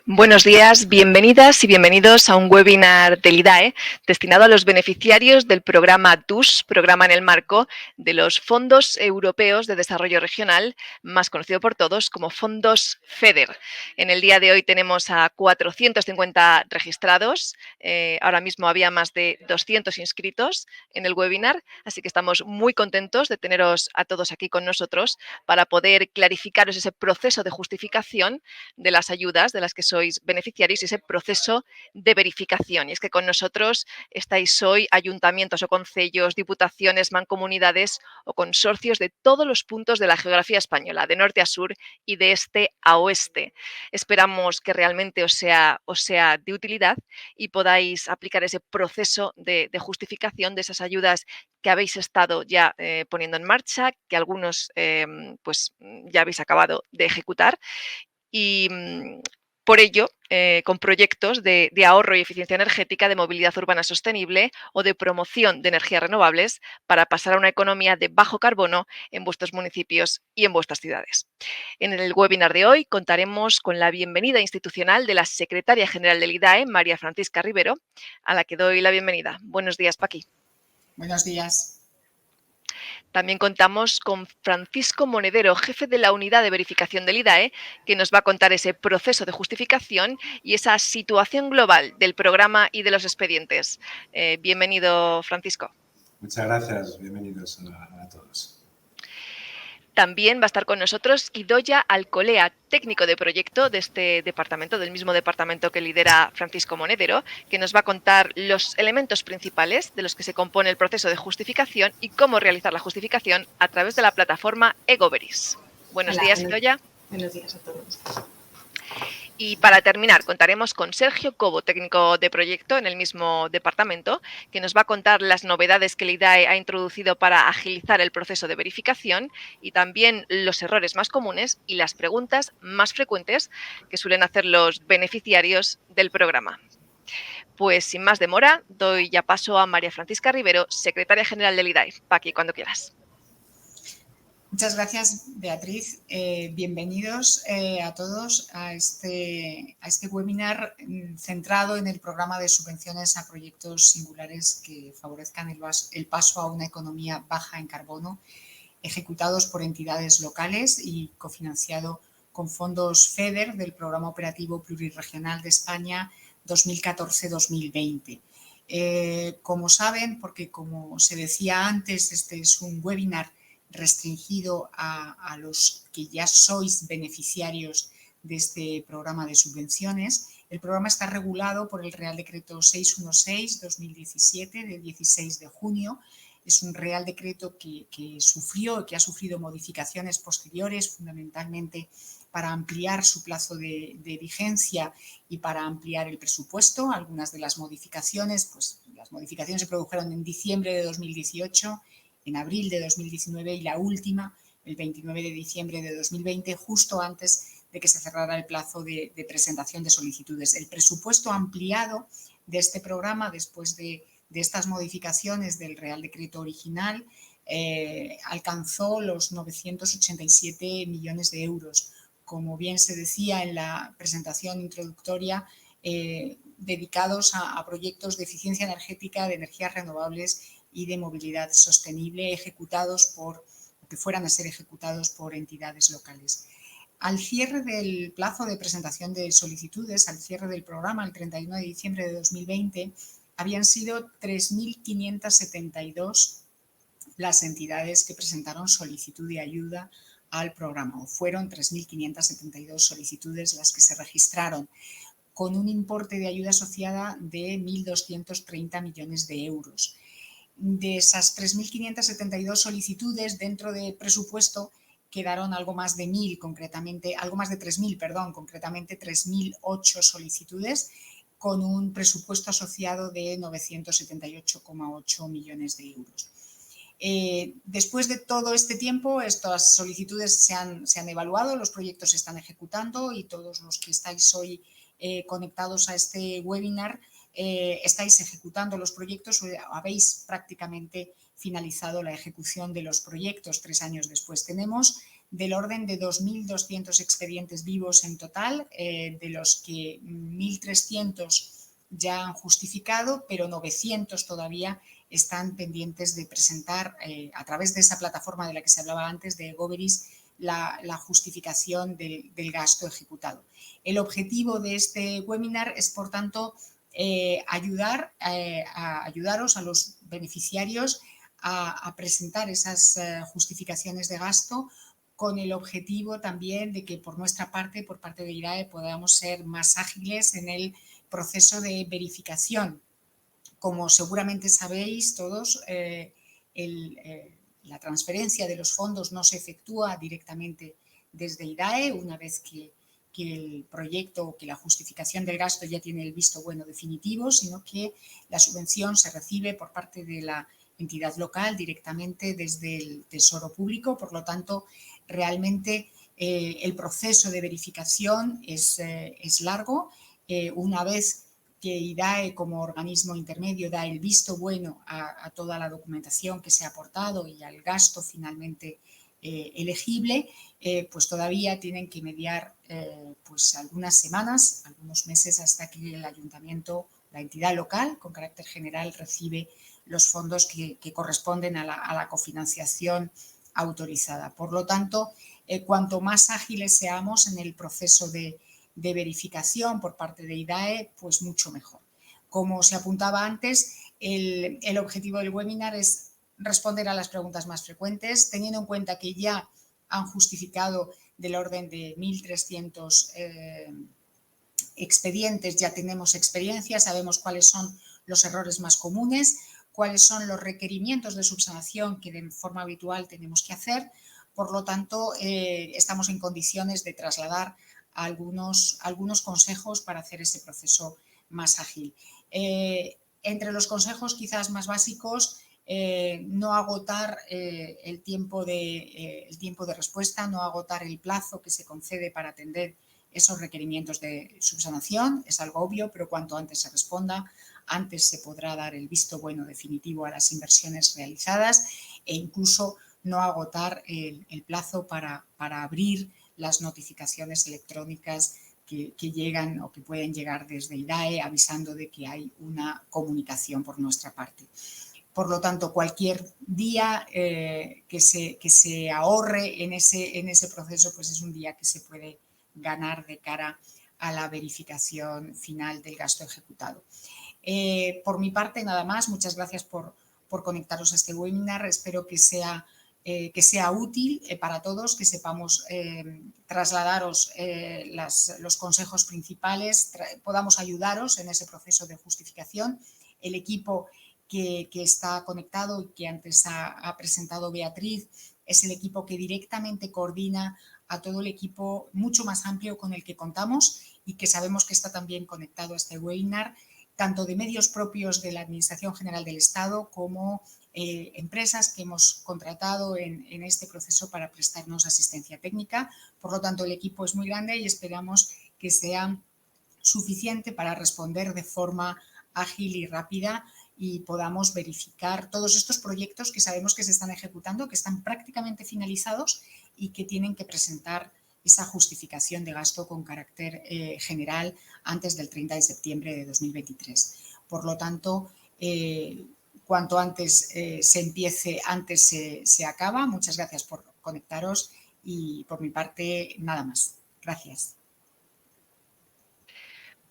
Buenos días, bienvenidas y bienvenidos a un webinar del IDAE destinado a los beneficiarios del programa TUS, programa en el marco de los Fondos Europeos de Desarrollo Regional, más conocido por todos como Fondos FEDER. En el día de hoy tenemos a 450 registrados, ahora mismo había más de 200 inscritos en el webinar, así que estamos muy contentos de teneros a todos aquí con nosotros para poder clarificaros ese proceso de justificación de las ayudas de las que sois beneficiarios y ese proceso de verificación. Y es que con nosotros estáis hoy ayuntamientos o concellos, diputaciones, mancomunidades o consorcios de todos los puntos de la geografía española, de norte a sur y de este a oeste. Esperamos que realmente os sea de utilidad y podáis aplicar ese proceso de justificación de esas ayudas que habéis estado ya poniendo en marcha, que algunos pues ya habéis acabado de ejecutar. Y por ello, con proyectos de ahorro y eficiencia energética, de movilidad urbana sostenible o de promoción de energías renovables para pasar a una economía de bajo carbono en vuestros municipios y en vuestras ciudades. En el webinar de hoy contaremos con la bienvenida institucional de la secretaria general del IDAE, María Francisca Rivero, a la que doy la bienvenida. Buenos días, Paqui. Buenos días. También contamos con Francisco Monedero, jefe de la unidad de verificación del IDAE, que nos va a contar ese proceso de justificación y esa situación global del programa y de los expedientes. Bienvenido, Francisco. Muchas gracias, bienvenidos a todos. También va a estar con nosotros Idoia Alcolea, técnico de proyecto de este departamento, del mismo departamento que lidera Francisco Monedero, que nos va a contar los elementos principales de los que se compone el proceso de justificación y cómo realizar la justificación a través de la plataforma Egoveris. Buenos días, Idoia. Buenos días a todos. Y para terminar, contaremos con Sergio Cobo, técnico de proyecto en el mismo departamento, que nos va a contar las novedades que el IDAE ha introducido para agilizar el proceso de verificación y también los errores más comunes y las preguntas más frecuentes que suelen hacer los beneficiarios del programa. Pues sin más demora, doy ya paso a María Francisca Rivero, secretaria general del IDAE. Paqui, cuando quieras. Muchas gracias, Beatriz. Bienvenidos a todos a este webinar centrado en el programa de subvenciones a proyectos singulares que favorezcan el paso a una economía baja en carbono, ejecutados por entidades locales y cofinanciado con fondos FEDER del Programa Operativo Plurirregional de España 2014-2020. Como saben, porque como se decía antes, este es un webinar restringido a los que ya sois beneficiarios de este programa de subvenciones. El programa está regulado por el Real Decreto 616-2017 de 16 de junio. Es un Real Decreto que ha sufrido modificaciones posteriores, fundamentalmente para ampliar su plazo de vigencia y para ampliar el presupuesto. Algunas de las modificaciones, se produjeron en diciembre de 2018, en abril de 2019 y la última, el 29 de diciembre de 2020, justo antes de que se cerrara el plazo de presentación de solicitudes. El presupuesto ampliado de este programa, después de estas modificaciones del Real Decreto original, alcanzó los 987 millones de euros. Como bien se decía en la presentación introductoria, dedicados a proyectos de eficiencia energética, de energías renovables y de movilidad sostenible que fueran a ser ejecutados por entidades locales. Al cierre del plazo de presentación de solicitudes, al cierre del programa, el 31 de diciembre de 2020, habían sido 3.572 las entidades que presentaron solicitud de ayuda al programa, o fueron 3.572 solicitudes las que se registraron, con un importe de ayuda asociada de 1.230 millones de euros. De esas 3.572 solicitudes, dentro de presupuesto quedaron algo más de 3.000, concretamente 3.008 solicitudes, con un presupuesto asociado de 978,8 millones de euros. Después de todo este tiempo, estas solicitudes se han evaluado, los proyectos se están ejecutando y todos los que estáis hoy conectados a este webinar estáis ejecutando los proyectos o habéis prácticamente finalizado la ejecución de los proyectos 3 años después. Tenemos del orden de 2.200 expedientes vivos en total, de los que 1.300 ya han justificado, pero 900 todavía están pendientes de presentar a través de esa plataforma de la que se hablaba antes, de Goveris, la justificación del gasto ejecutado. El objetivo de este webinar es, por tanto, ayudaros a los beneficiarios a presentar esas justificaciones de gasto, con el objetivo también de que por nuestra parte, por parte de IDAE, podamos ser más ágiles en el proceso de verificación. Como seguramente sabéis todos, la transferencia de los fondos no se efectúa directamente desde IDAE una vez que el proyecto o que la justificación del gasto ya tiene el visto bueno definitivo, sino que la subvención se recibe por parte de la entidad local directamente desde el Tesoro Público. Por lo tanto, realmente el proceso de verificación es largo. Una vez que IDAE como organismo intermedio da el visto bueno a toda la documentación que se ha aportado y al gasto finalmente elegible, pues todavía tienen que mediar pues algunas semanas, algunos meses, hasta que el ayuntamiento, la entidad local con carácter general, recibe los fondos que corresponden a la cofinanciación autorizada. Por lo tanto, cuanto más ágiles seamos en el proceso de verificación por parte de IDAE, pues mucho mejor. Como se apuntaba antes, el objetivo del webinar es responder a las preguntas más frecuentes, teniendo en cuenta que ya han justificado del orden de 1.300 expedientes, ya tenemos experiencia, sabemos cuáles son los errores más comunes, cuáles son los requerimientos de subsanación que de forma habitual tenemos que hacer. Por lo tanto, estamos en condiciones de trasladar algunos consejos para hacer ese proceso más ágil. Entre los consejos quizás más básicos, no agotar el tiempo de respuesta, no agotar el plazo que se concede para atender esos requerimientos de subsanación. Es algo obvio, pero cuanto antes se responda, antes se podrá dar el visto bueno definitivo a las inversiones realizadas, e incluso no agotar el plazo para abrir las notificaciones electrónicas que llegan o que pueden llegar desde IDAE, avisando de que hay una comunicación por nuestra parte. Por lo tanto, cualquier día que se ahorre en ese proceso, pues es un día que se puede ganar de cara a la verificación final del gasto ejecutado. Por mi parte, nada más. Muchas gracias por conectaros a este webinar. Espero que sea útil para todos, que sepamos trasladaros los consejos principales, podamos ayudaros en ese proceso de justificación. El equipo que está conectado y que antes ha presentado Beatriz es el equipo que directamente coordina a todo el equipo mucho más amplio con el que contamos y que sabemos que está también conectado a este webinar, tanto de medios propios de la Administración General del Estado como empresas que hemos contratado en este proceso para prestarnos asistencia técnica. Por lo tanto, el equipo es muy grande y esperamos que sea suficiente para responder de forma ágil y rápida y podamos verificar todos estos proyectos que sabemos que se están ejecutando, que están prácticamente finalizados y que tienen que presentar esa justificación de gasto con carácter general antes del 30 de septiembre de 2023. Por lo tanto, cuanto antes se empiece, antes se acaba. Muchas gracias por conectaros y por mi parte nada más. Gracias.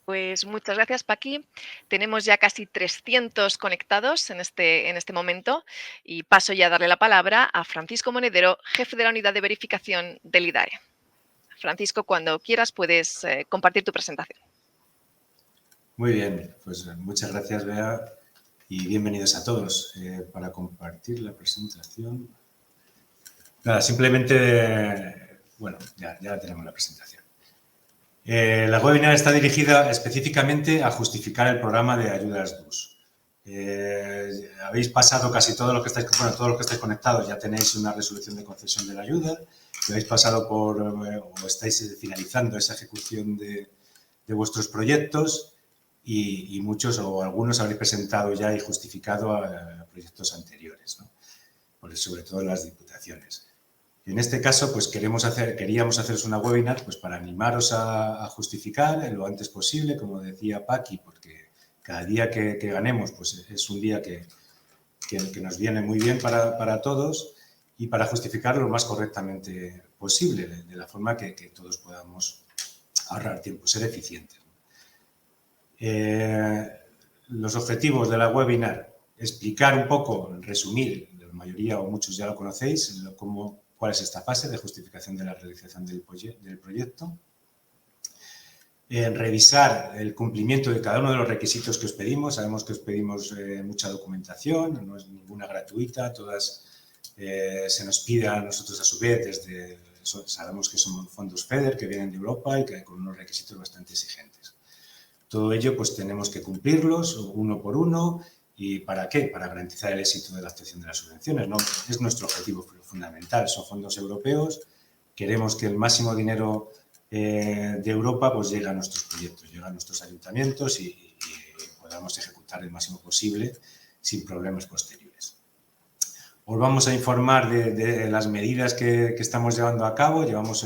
Pues muchas gracias, Paqui. Tenemos ya casi 300 conectados en este momento y paso ya a darle la palabra a Francisco Monedero, jefe de la unidad de verificación del IDAE. Francisco, cuando quieras puedes compartir tu presentación. Muy bien, pues muchas gracias, Bea, y bienvenidos a todos. Para compartir la presentación. Nada, simplemente, bueno, ya tenemos la presentación. La webinar está dirigida específicamente a justificar el programa de ayudas DUS. Habéis pasado casi todo lo que estáis, bueno, todos los que estáis conectados ya tenéis una resolución de concesión de la ayuda, habéis pasado por o estáis finalizando esa ejecución de vuestros proyectos y muchos o algunos habréis presentado ya y justificado a proyectos anteriores, ¿no? sobre todo en las diputaciones. En este caso, pues queríamos haceros una webinar pues, para animaros a justificar lo antes posible, como decía Paqui, porque cada día que ganemos pues, es un día que nos viene muy bien para todos y para justificar lo más correctamente posible, de la forma que todos podamos ahorrar tiempo, ser eficientes. Los objetivos de la webinar, explicar un poco, resumir, la mayoría o muchos ya lo conocéis, cuál es esta fase de justificación de la realización del proyecto. Revisar el cumplimiento de cada uno de los requisitos que os pedimos. Sabemos que os pedimos mucha documentación, no es ninguna gratuita, todas se nos pide a nosotros a su vez, sabemos que son fondos FEDER que vienen de Europa y que con unos requisitos bastante exigentes. Todo ello pues tenemos que cumplirlos uno por uno. ¿Y para qué? Para garantizar el éxito de la actuación de las subvenciones, ¿no? Es nuestro objetivo fundamental, son fondos europeos, queremos que el máximo dinero de Europa pues llegue a nuestros proyectos, llegue a nuestros ayuntamientos y podamos ejecutar el máximo posible sin problemas posteriores. Os vamos a informar de las medidas que estamos llevando a cabo, llevamos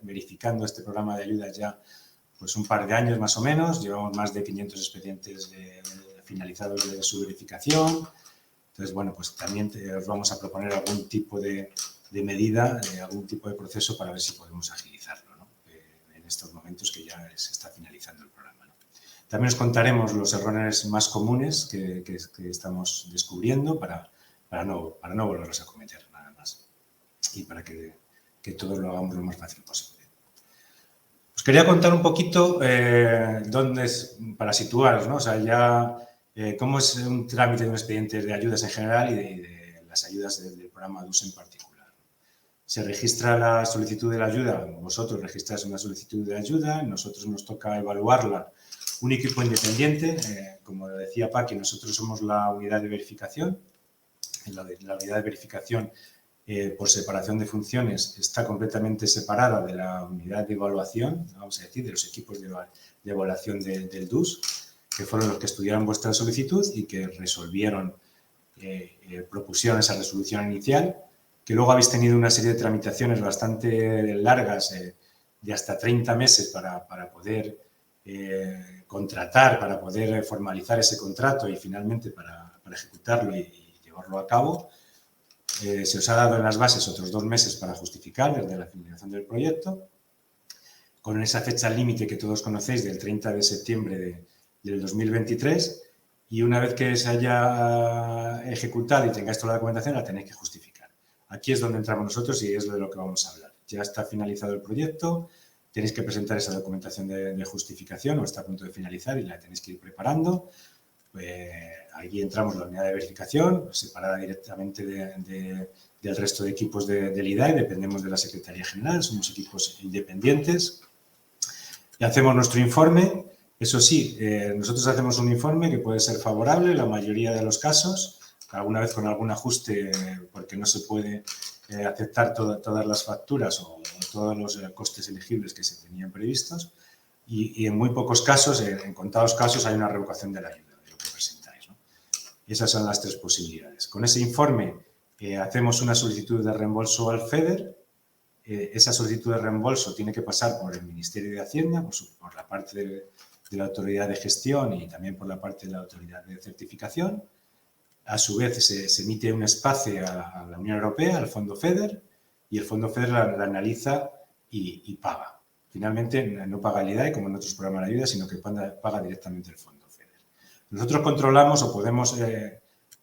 verificando este programa de ayuda ya pues un par de años más o menos, llevamos más de 500 expedientes finalizados de su verificación. Entonces, bueno, pues también os vamos a proponer algún tipo de medida, algún tipo de proceso para ver si podemos agilizarlo, ¿no? En estos momentos que ya se está finalizando el programa, ¿no? También os contaremos los errores más comunes que estamos descubriendo para no volverlos a cometer nada más y para que todos lo hagamos lo más fácil posible. Os quería contar un poquito para situaros, ¿no? O sea, ya cómo es un trámite de un expediente de ayudas en general y de las ayudas del programa DUS en particular. Se registra la solicitud de la ayuda, vosotros registráis una solicitud de ayuda, nosotros nos toca evaluarla un equipo independiente, como decía Paqui, nosotros somos la unidad de verificación. La unidad de verificación, por separación de funciones, está completamente separada de la unidad de evaluación, vamos a decir, de los equipos de evaluación del DUS, que fueron los que estudiaron vuestra solicitud y que propusieron esa resolución inicial, que luego habéis tenido una serie de tramitaciones bastante largas, de hasta 30 meses para poder contratar, para poder formalizar ese contrato y finalmente para ejecutarlo y llevarlo a cabo. Se os ha dado en las bases otros 2 meses para justificar desde la finalización del proyecto, con esa fecha límite que todos conocéis del 30 de septiembre del 2023, y una vez que se haya ejecutado y tengáis toda la documentación, la tenéis que justificar. Aquí es donde entramos nosotros y es de lo que vamos a hablar. Ya está finalizado el proyecto, tenéis que presentar esa documentación de justificación o está a punto de finalizar y la tenéis que ir preparando. Aquí entramos la unidad de verificación, separada directamente del resto de equipos del IDAE, dependemos de la Secretaría General, somos equipos independientes. Y hacemos nuestro informe. Eso sí, nosotros hacemos un informe que puede ser favorable en la mayoría de los casos, alguna vez con algún ajuste porque no se puede aceptar todas las facturas o todos los costes elegibles que se tenían previstos, y en muy pocos casos, en contados casos, hay una revocación de la ayuda, de lo que presentáis, ¿no? Esas son las 3 posibilidades. Con ese informe hacemos una solicitud de reembolso al FEDER. Esa solicitud de reembolso tiene que pasar por el Ministerio de Hacienda, por la parte de la autoridad de gestión y también por la parte de la autoridad de certificación. A su vez, se emite un espacio a la Unión Europea, al Fondo FEDER, y el Fondo FEDER la analiza y paga. Finalmente, no paga el IDAE, como en otros programas de ayuda, sino que paga directamente el Fondo FEDER. Nosotros controlamos o podemos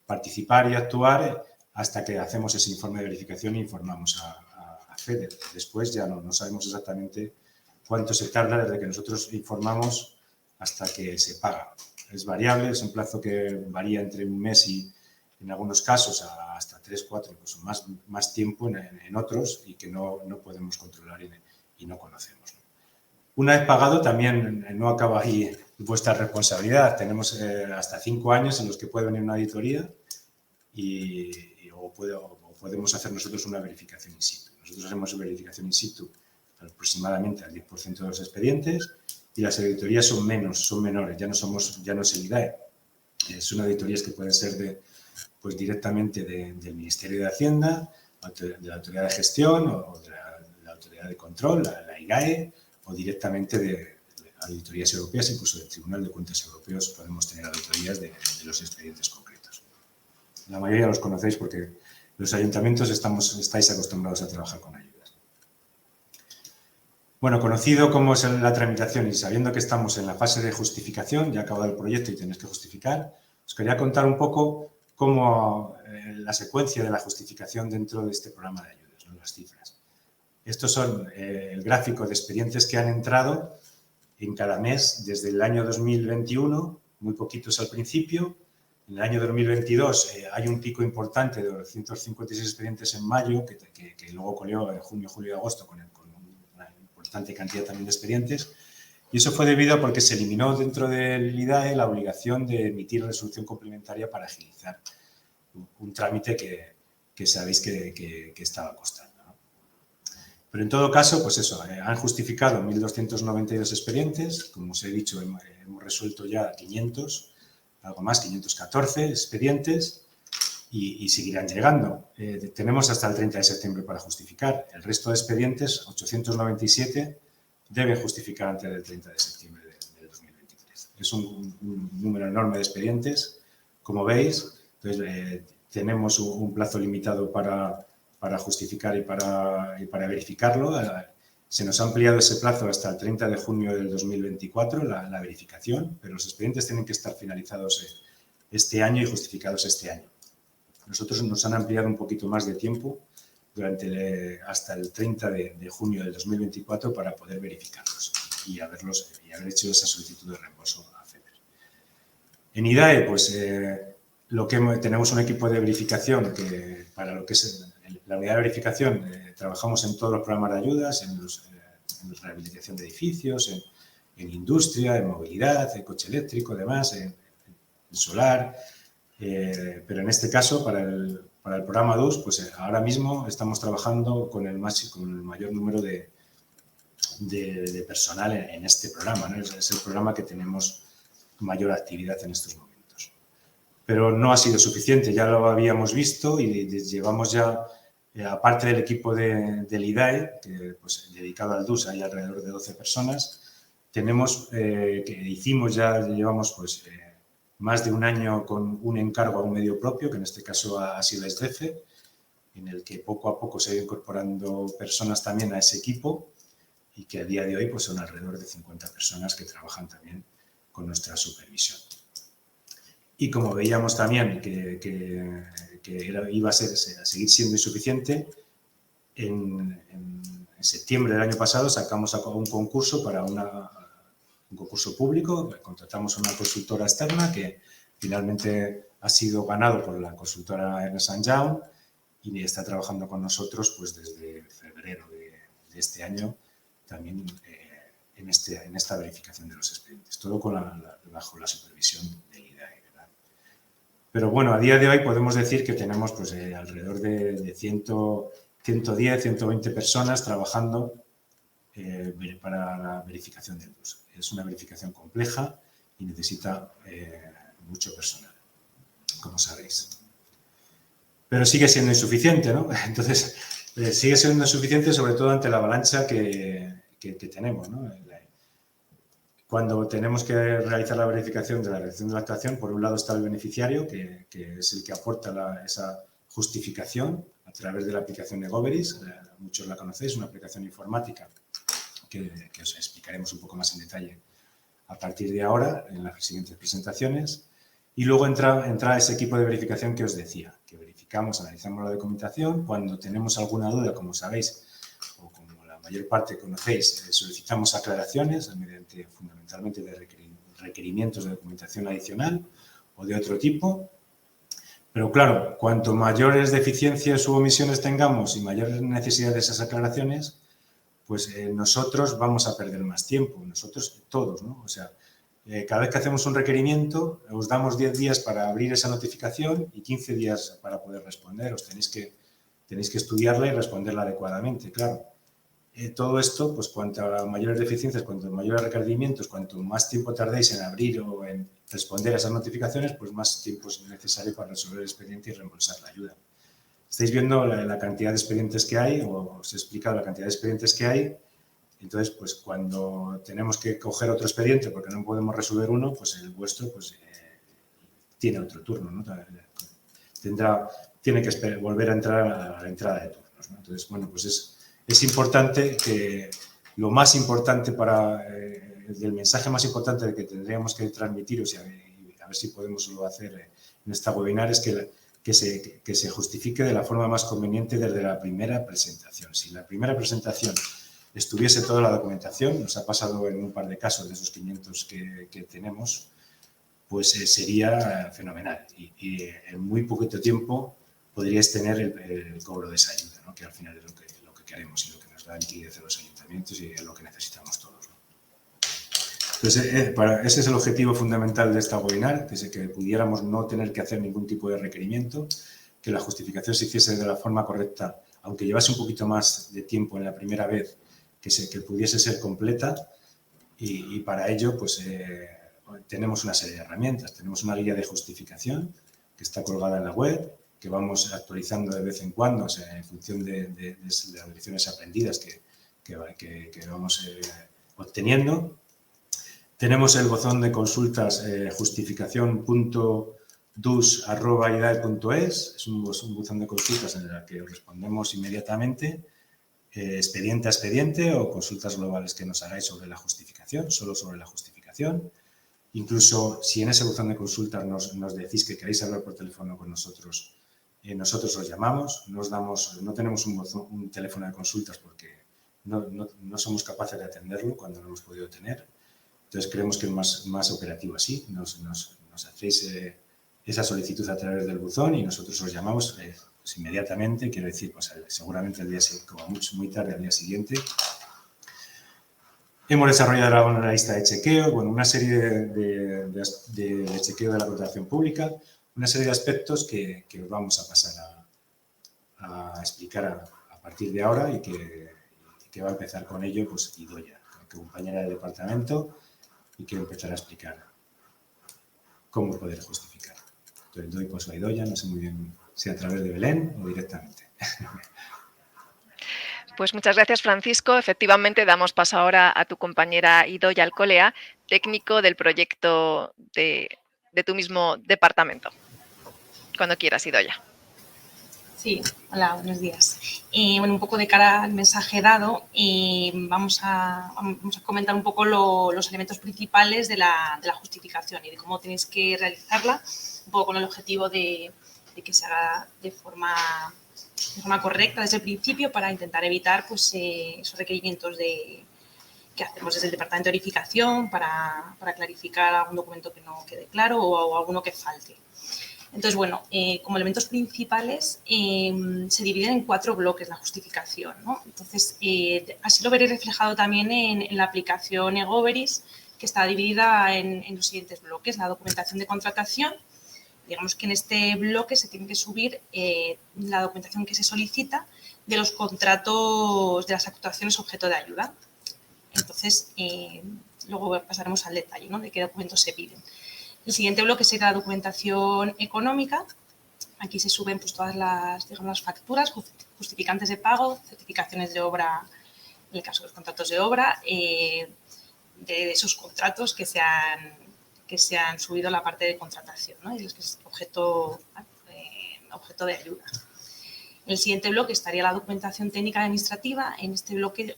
participar y actuar hasta que hacemos ese informe de verificación e informamos a FEDER. Después ya no sabemos exactamente cuánto se tarda desde que nosotros informamos hasta que se paga. Es variable, es un plazo que varía entre un mes y, en algunos casos, hasta 3, 4, incluso más tiempo en otros, y que no podemos controlar y no conocemos. Una vez pagado, también no acaba ahí vuestra responsabilidad. Tenemos hasta 5 años en los que puede venir una auditoría o podemos hacer nosotros una verificación in situ. Nosotros hacemos verificación in situ aproximadamente al 10% de los expedientes, y las auditorías son menores, ya no es el IDAE. Son auditorías que pueden ser pues directamente del Ministerio de Hacienda, de la Autoridad de Gestión o de la Autoridad de Control, la IGAE, o directamente de auditorías europeas, incluso del Tribunal de Cuentas Europeos podemos tener auditorías de los expedientes concretos. La mayoría los conocéis porque los ayuntamientos estáis acostumbrados a trabajar con ayudas. Bueno, conocido cómo es la tramitación y sabiendo que estamos en la fase de justificación, ya ha acabado el proyecto y tenéis que justificar, os quería contar un poco cómo la secuencia de la justificación dentro de este programa de ayudas, ¿no? Las cifras. Estos son el gráfico de expedientes que han entrado en cada mes desde el año 2021, muy poquitos al principio. En el año 2022 hay un pico importante de 256 expedientes en mayo, que luego colió en junio, julio y agosto con una importante cantidad también de expedientes. Y eso fue debido a porque se eliminó dentro del IDAE la obligación de emitir resolución complementaria para agilizar un trámite que sabéis que estaba costando, ¿no? Pero en todo caso, pues eso, han justificado 1.292 expedientes. Como os he dicho, hemos resuelto ya 500, algo más, 514 expedientes y seguirán llegando. Tenemos hasta el 30 de septiembre para justificar. El resto de expedientes, 897, deben justificar antes del 30 de septiembre del 2023. Es un número enorme de expedientes, como veis. Entonces, tenemos un plazo limitado para justificar y para verificarlo. Se nos ha ampliado ese plazo hasta el 30 de junio del 2024, la verificación, pero los expedientes tienen que estar finalizados este año y justificados este año. Nosotros nos han ampliado un poquito más de tiempo hasta el 30 de junio del 2024 para poder verificarlos y haber hecho esa solicitud de reembolso a FEDER. En IDAE, pues tenemos un equipo de verificación que para lo que es la unidad de verificación trabajamos en todos los programas de ayudas, en rehabilitación de edificios, en industria, en movilidad, en coche eléctrico, además, en solar. Pero en este caso, para el programa DUS, pues ahora mismo estamos trabajando con el mayor número de personal en este programa, ¿no? Es el programa que tenemos mayor actividad en estos momentos. Pero no ha sido suficiente, ya lo habíamos visto y llevamos ya, aparte del equipo del IDAE, que, pues, dedicado al DUS, hay alrededor de 12 personas, llevamos pues más de un año con un encargo a un medio propio, que en este caso ha sido SDEFE, en el que poco a poco se ha ido incorporando personas también a ese equipo y que a día de hoy pues son alrededor de 50 personas que trabajan también con nuestra supervisión. Y como veíamos también que iba a seguir siendo insuficiente, en septiembre del año pasado sacamos un concurso para un concurso público, contratamos a una consultora externa que finalmente ha sido ganado por la consultora Ernst & Young y está trabajando con nosotros pues desde febrero de este año también en esta verificación de los expedientes, todo bajo la supervisión del IDAE, ¿verdad? Pero bueno, a día de hoy podemos decir que tenemos pues alrededor de 110, 120 personas trabajando para la verificación del DUS. Es una verificación compleja y necesita mucho personal, como sabéis. Pero sigue siendo insuficiente, ¿no? Entonces, sigue siendo insuficiente sobre todo ante la avalancha que tenemos, ¿no? Cuando tenemos que realizar la verificación de la realización de la actuación, por un lado está el beneficiario, que es el que aporta esa justificación a través de la aplicación de Goveris. Muchos la conocéis, una aplicación informática que os explicaremos un poco más en detalle a partir de ahora en las siguientes presentaciones. Y luego entra ese equipo de verificación que os decía, que verificamos, analizamos la documentación. Cuando tenemos alguna duda, como sabéis, o como la mayor parte conocéis, solicitamos aclaraciones mediante fundamentalmente de requerimientos de documentación adicional o de otro tipo. Pero claro, cuanto mayores deficiencias u omisiones tengamos y mayores necesidades de esas aclaraciones, pues nosotros vamos a perder más tiempo, nosotros todos, ¿no? O sea, cada vez que hacemos un requerimiento, os damos 10 días para abrir esa notificación y 15 días para poder responder. Os tenéis que estudiarla y responderla adecuadamente, claro. todo esto, pues cuanto a mayores deficiencias, cuanto mayores requerimientos, cuanto más tiempo tardéis en abrir o en responder a esas notificaciones, pues más tiempo es necesario para resolver el expediente y reembolsar la ayuda. Estáis viendo la cantidad de expedientes que hay, o os he explicado la cantidad de expedientes que hay. Entonces, pues cuando tenemos que coger otro expediente porque no podemos resolver uno, pues el vuestro pues, tiene otro turno, ¿no? Tiene que volver a entrar a la entrada de turnos, ¿no? Entonces, bueno, pues es importante que lo más importante el mensaje más importante que tendríamos que transmitiros y a ver si podemos hacer en esta webinar es que se justifique de la forma más conveniente desde la primera presentación. Si la primera presentación estuviese toda la documentación, nos ha pasado en un par de casos de esos 500 que tenemos, pues sería fenomenal y en muy poquito tiempo podríais tener el cobro de esa ayuda, ¿no? Que al final es lo que queremos y lo que nos da liquidez a los ayuntamientos y es lo que necesitamos todos, ¿no? Entonces, ese es el objetivo fundamental de esta webinar, que pudiéramos no tener que hacer ningún tipo de requerimiento, que la justificación se hiciese de la forma correcta, aunque llevase un poquito más de tiempo en la primera vez, que pudiese ser completa y para ello, pues tenemos una serie de herramientas. Tenemos una guía de justificación que está colgada en la web, que vamos actualizando de vez en cuando, o sea, en función de las lecciones aprendidas que vamos obteniendo. Tenemos el buzón de consultas justificación.dus@idae.es. Es un buzón de consultas en el que respondemos inmediatamente, expediente a expediente o consultas globales que nos hagáis sobre la justificación, solo sobre la justificación. Incluso si en ese buzón de consultas nos decís que queréis hablar por teléfono con nosotros, nosotros os llamamos. No tenemos un teléfono de consultas porque no somos capaces de atenderlo cuando no hemos podido tener. Entonces creemos que es más operativo así. Nos hacéis esa solicitud a través del buzón y nosotros os llamamos pues inmediatamente, quiero decir, pues seguramente como mucho, muy tarde al día siguiente. Hemos desarrollado ahora una lista de chequeo, bueno, una serie de chequeo de la contratación pública, una serie de aspectos que os vamos a pasar a explicar a partir de ahora y que va a empezar con ello pues Idoia, compañera del departamento, y que empezará a explicar cómo poder justificar. Entonces doy paso a Idoia, no sé muy bien si a través de Belén o directamente. Pues muchas gracias, Francisco. Efectivamente, damos paso ahora a tu compañera Idoia Alcolea, técnico del proyecto de tu mismo departamento. Cuando quieras, Idoia. Sí, hola, buenos días. Bueno, un poco de cara al mensaje dado, vamos a comentar un poco los elementos principales de la justificación y de cómo tenéis que realizarla, un poco con el objetivo de que se haga de forma correcta desde el principio para intentar evitar pues, esos requerimientos que hacemos desde el Departamento de Verificación para clarificar algún documento que no quede claro o alguno que falte. Entonces, bueno, como elementos principales se dividen en 4 bloques la justificación, ¿no? Entonces, así lo veréis reflejado también en la aplicación eGoveris, que está dividida en los siguientes bloques. La documentación de contratación, digamos que en este bloque se tiene que subir la documentación que se solicita de los contratos de las actuaciones objeto de ayuda. Entonces, luego pasaremos al detalle, ¿no?, de qué documentos se piden. El siguiente bloque será la documentación económica. Aquí se suben pues, todas las facturas, justificantes de pago, certificaciones de obra, en el caso de los contratos de obra, de esos contratos que se han subido a la parte de contratación, ¿no?, y los que es objeto de ayuda. En el siguiente bloque estaría la documentación técnica administrativa. En este bloque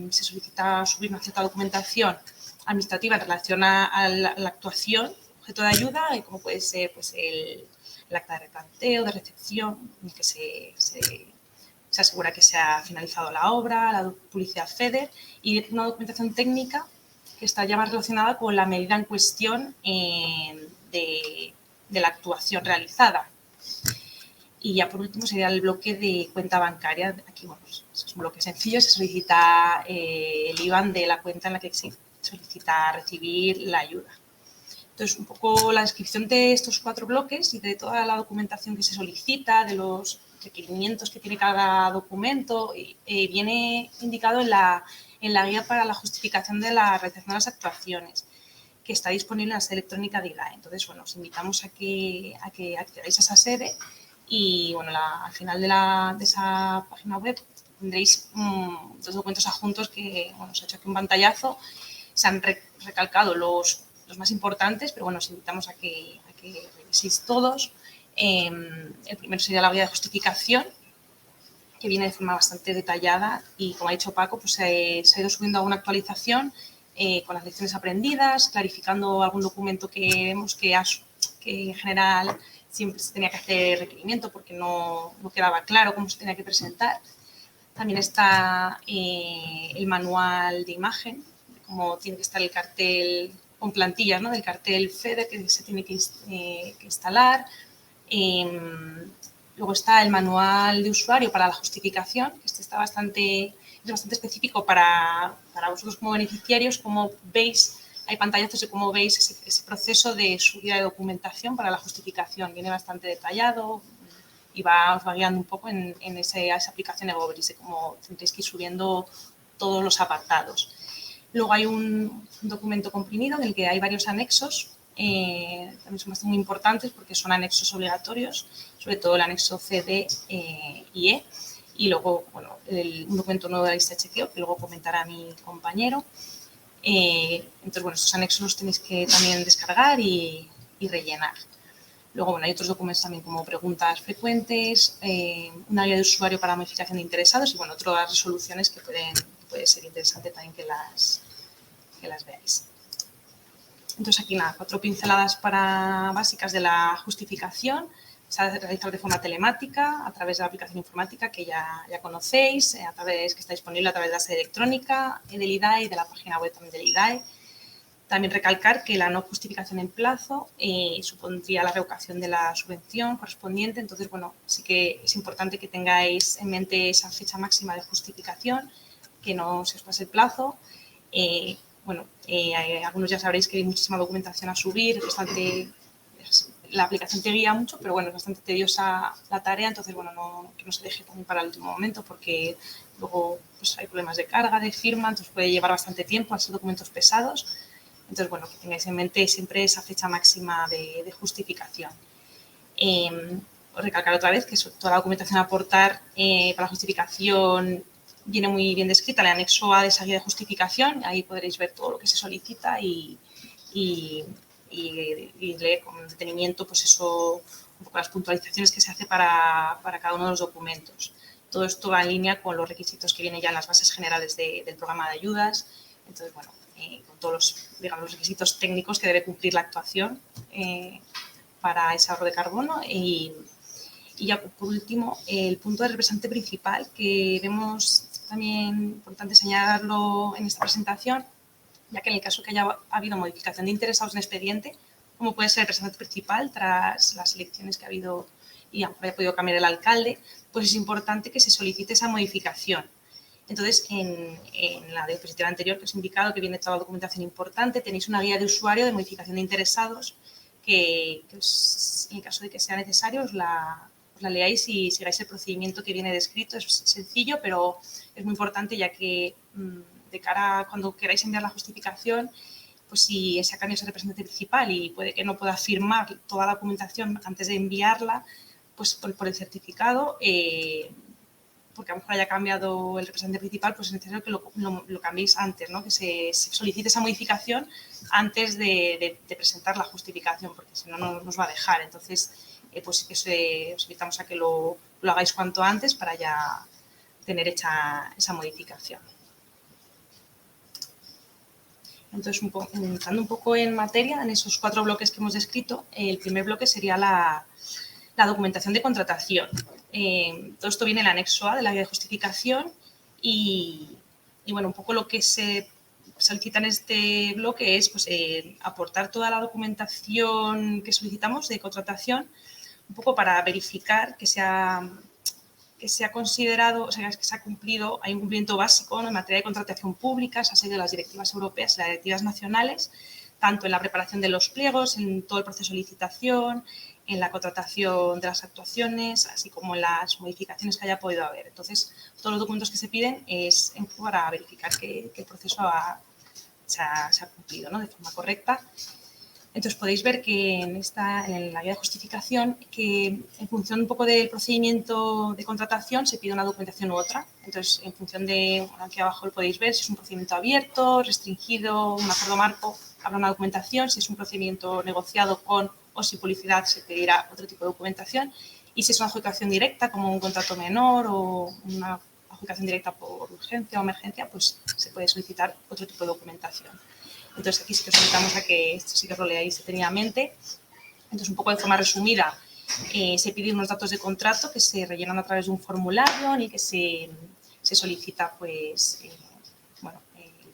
se solicita subir una cierta documentación administrativa en relación a la actuación objeto de ayuda, como puede ser pues, el acta de replanteo, de recepción, en el que se asegura que se ha finalizado la obra, la publicidad FEDER, y una documentación técnica que está ya más relacionada con la medida en cuestión de la actuación realizada. Y ya por último sería el bloque de cuenta bancaria. Aquí, bueno, es un bloque sencillo, se solicita el IBAN de la cuenta en la que se solicita recibir la ayuda. Entonces, un poco la descripción de estos 4 bloques y de toda la documentación que se solicita, de los requerimientos que tiene cada documento viene indicado en la guía para la justificación de la realización de las actuaciones, que está disponible en la sede electrónica de IDAE. Entonces, bueno, os invitamos a que accedáis a esa sede y, bueno, al final de esa página web tendréis dos documentos adjuntos que, bueno, os he hecho aquí un pantallazo. Se han recalcado los más importantes, pero bueno, os invitamos a que reviséis todos. El primero sería la guía de justificación, que viene de forma bastante detallada y, como ha dicho Paco, pues se ha ido subiendo alguna actualización con las lecciones aprendidas, clarificando algún documento que vemos que en general siempre se tenía que hacer requerimiento porque no quedaba claro cómo se tenía que presentar. También está el manual de imagen, cómo tiene que estar el cartel con plantillas, ¿no? Del cartel FEDER que se tiene que instalar. Luego está el manual de usuario para la justificación, que este está es bastante específico para vosotros como beneficiarios. Como veis, hay pantallazos de cómo veis ese proceso de subida de documentación para la justificación. Viene bastante detallado y os va guiando un poco en esa aplicación de Goveris, de cómo tendréis que ir subiendo todos los apartados. Luego hay un documento comprimido en el que hay varios anexos. También son bastante muy importantes porque son anexos obligatorios, sobre todo el anexo C, D y E. Y luego, bueno, un documento nuevo de la lista de chequeo que luego comentará mi compañero. Entonces, bueno, estos anexos los tenéis que también descargar y rellenar. Luego, bueno, hay otros documentos también como preguntas frecuentes, una guía de usuario para modificación de interesados y, bueno, otras resoluciones que puede ser interesante también que las veáis. Entonces, aquí nada, 4 pinceladas básicas de la justificación. Se ha realizado de forma telemática a través de la aplicación informática que ya conocéis, que está disponible a través de la sede electrónica del IDAE y de la página web también del IDAE. También recalcar que la no justificación en plazo supondría la revocación de la subvención correspondiente. Entonces, bueno, sí que es importante que tengáis en mente esa fecha máxima de justificación, que no se os pase el plazo. Algunos ya sabréis que hay muchísima documentación a subir, la aplicación te guía mucho, pero bueno, es bastante tediosa la tarea, entonces, bueno, que no se deje también para el último momento porque luego pues, hay problemas de carga, de firma, entonces puede llevar bastante tiempo al ser documentos pesados. Entonces, bueno, que tengáis en mente siempre esa fecha máxima de justificación. Recalcar otra vez que toda la documentación a aportar para la justificación viene muy bien descrita en el anexo A de esa guía de justificación. Ahí podréis ver todo lo que se solicita y leer con detenimiento pues eso, un poco las puntualizaciones que se hace para cada uno de los documentos. Todo esto va en línea con los requisitos que vienen ya en las bases generales del programa de ayudas. Entonces, bueno, con todos los requisitos técnicos que debe cumplir la actuación para ese ahorro de carbono. Y ya por último, el punto de representante principal, que vemos también importante señalarlo en esta presentación, ya que en el caso que haya habido modificación de interesados en expediente, como puede ser el representante principal tras las elecciones que ha habido y haya podido cambiar el alcalde, pues es importante que se solicite esa modificación. Entonces, en la diapositiva anterior que os he indicado que viene toda la documentación importante, tenéis una guía de usuario de modificación de interesados que en el caso de que sea necesario os la leáis y sigáis el procedimiento que viene descrito. Es sencillo, pero es muy importante ya que de cara a cuando queráis enviar la justificación, pues si ese cambio es el representante principal y puede que no pueda firmar toda la documentación antes de enviarla, pues por el certificado, porque a lo mejor haya cambiado el representante principal, pues es necesario que lo cambiéis antes, ¿no? Que se solicite esa modificación antes de presentar la justificación, porque si no, no nos va a dejar. Entonces, pues sí que os invitamos a que lo hagáis cuanto antes para ya tener hecha esa modificación. Entonces, entrando un poco en materia, en esos 4 bloques que hemos descrito, el primer bloque sería la documentación de contratación. Todo esto viene en el anexo A de la guía de justificación y bueno, un poco lo que se solicita en este bloque es pues, aportar toda la documentación que solicitamos de contratación, un poco para verificar que se ha considerado, o sea, que se ha cumplido, hay un cumplimiento básico, ¿no?, en materia de contratación pública, se ha seguido las directivas europeas y las directivas nacionales, tanto en la preparación de los pliegos, en todo el proceso de licitación, en la contratación de las actuaciones, así como en las modificaciones que haya podido haber. Entonces, todos los documentos que se piden es para verificar que el proceso se ha cumplido, ¿no?, de forma correcta. Entonces, podéis ver que en la guía de justificación, que en función un poco del procedimiento de contratación se pide una documentación u otra. Entonces, en función de, bueno, aquí abajo lo podéis ver, si es un procedimiento abierto, restringido, un acuerdo marco, habrá una documentación. Si es un procedimiento negociado con o sin publicidad, se pedirá otro tipo de documentación. Y si es una adjudicación directa, como un contrato menor o una adjudicación directa por urgencia o emergencia, pues se puede solicitar otro tipo de documentación. Entonces, aquí sí que os invitamos a que esto sí que os lo leáis detenidamente. Entonces, un poco de forma resumida, se piden unos datos de contrato que se rellenan a través de un formulario en el que se solicita, pues, el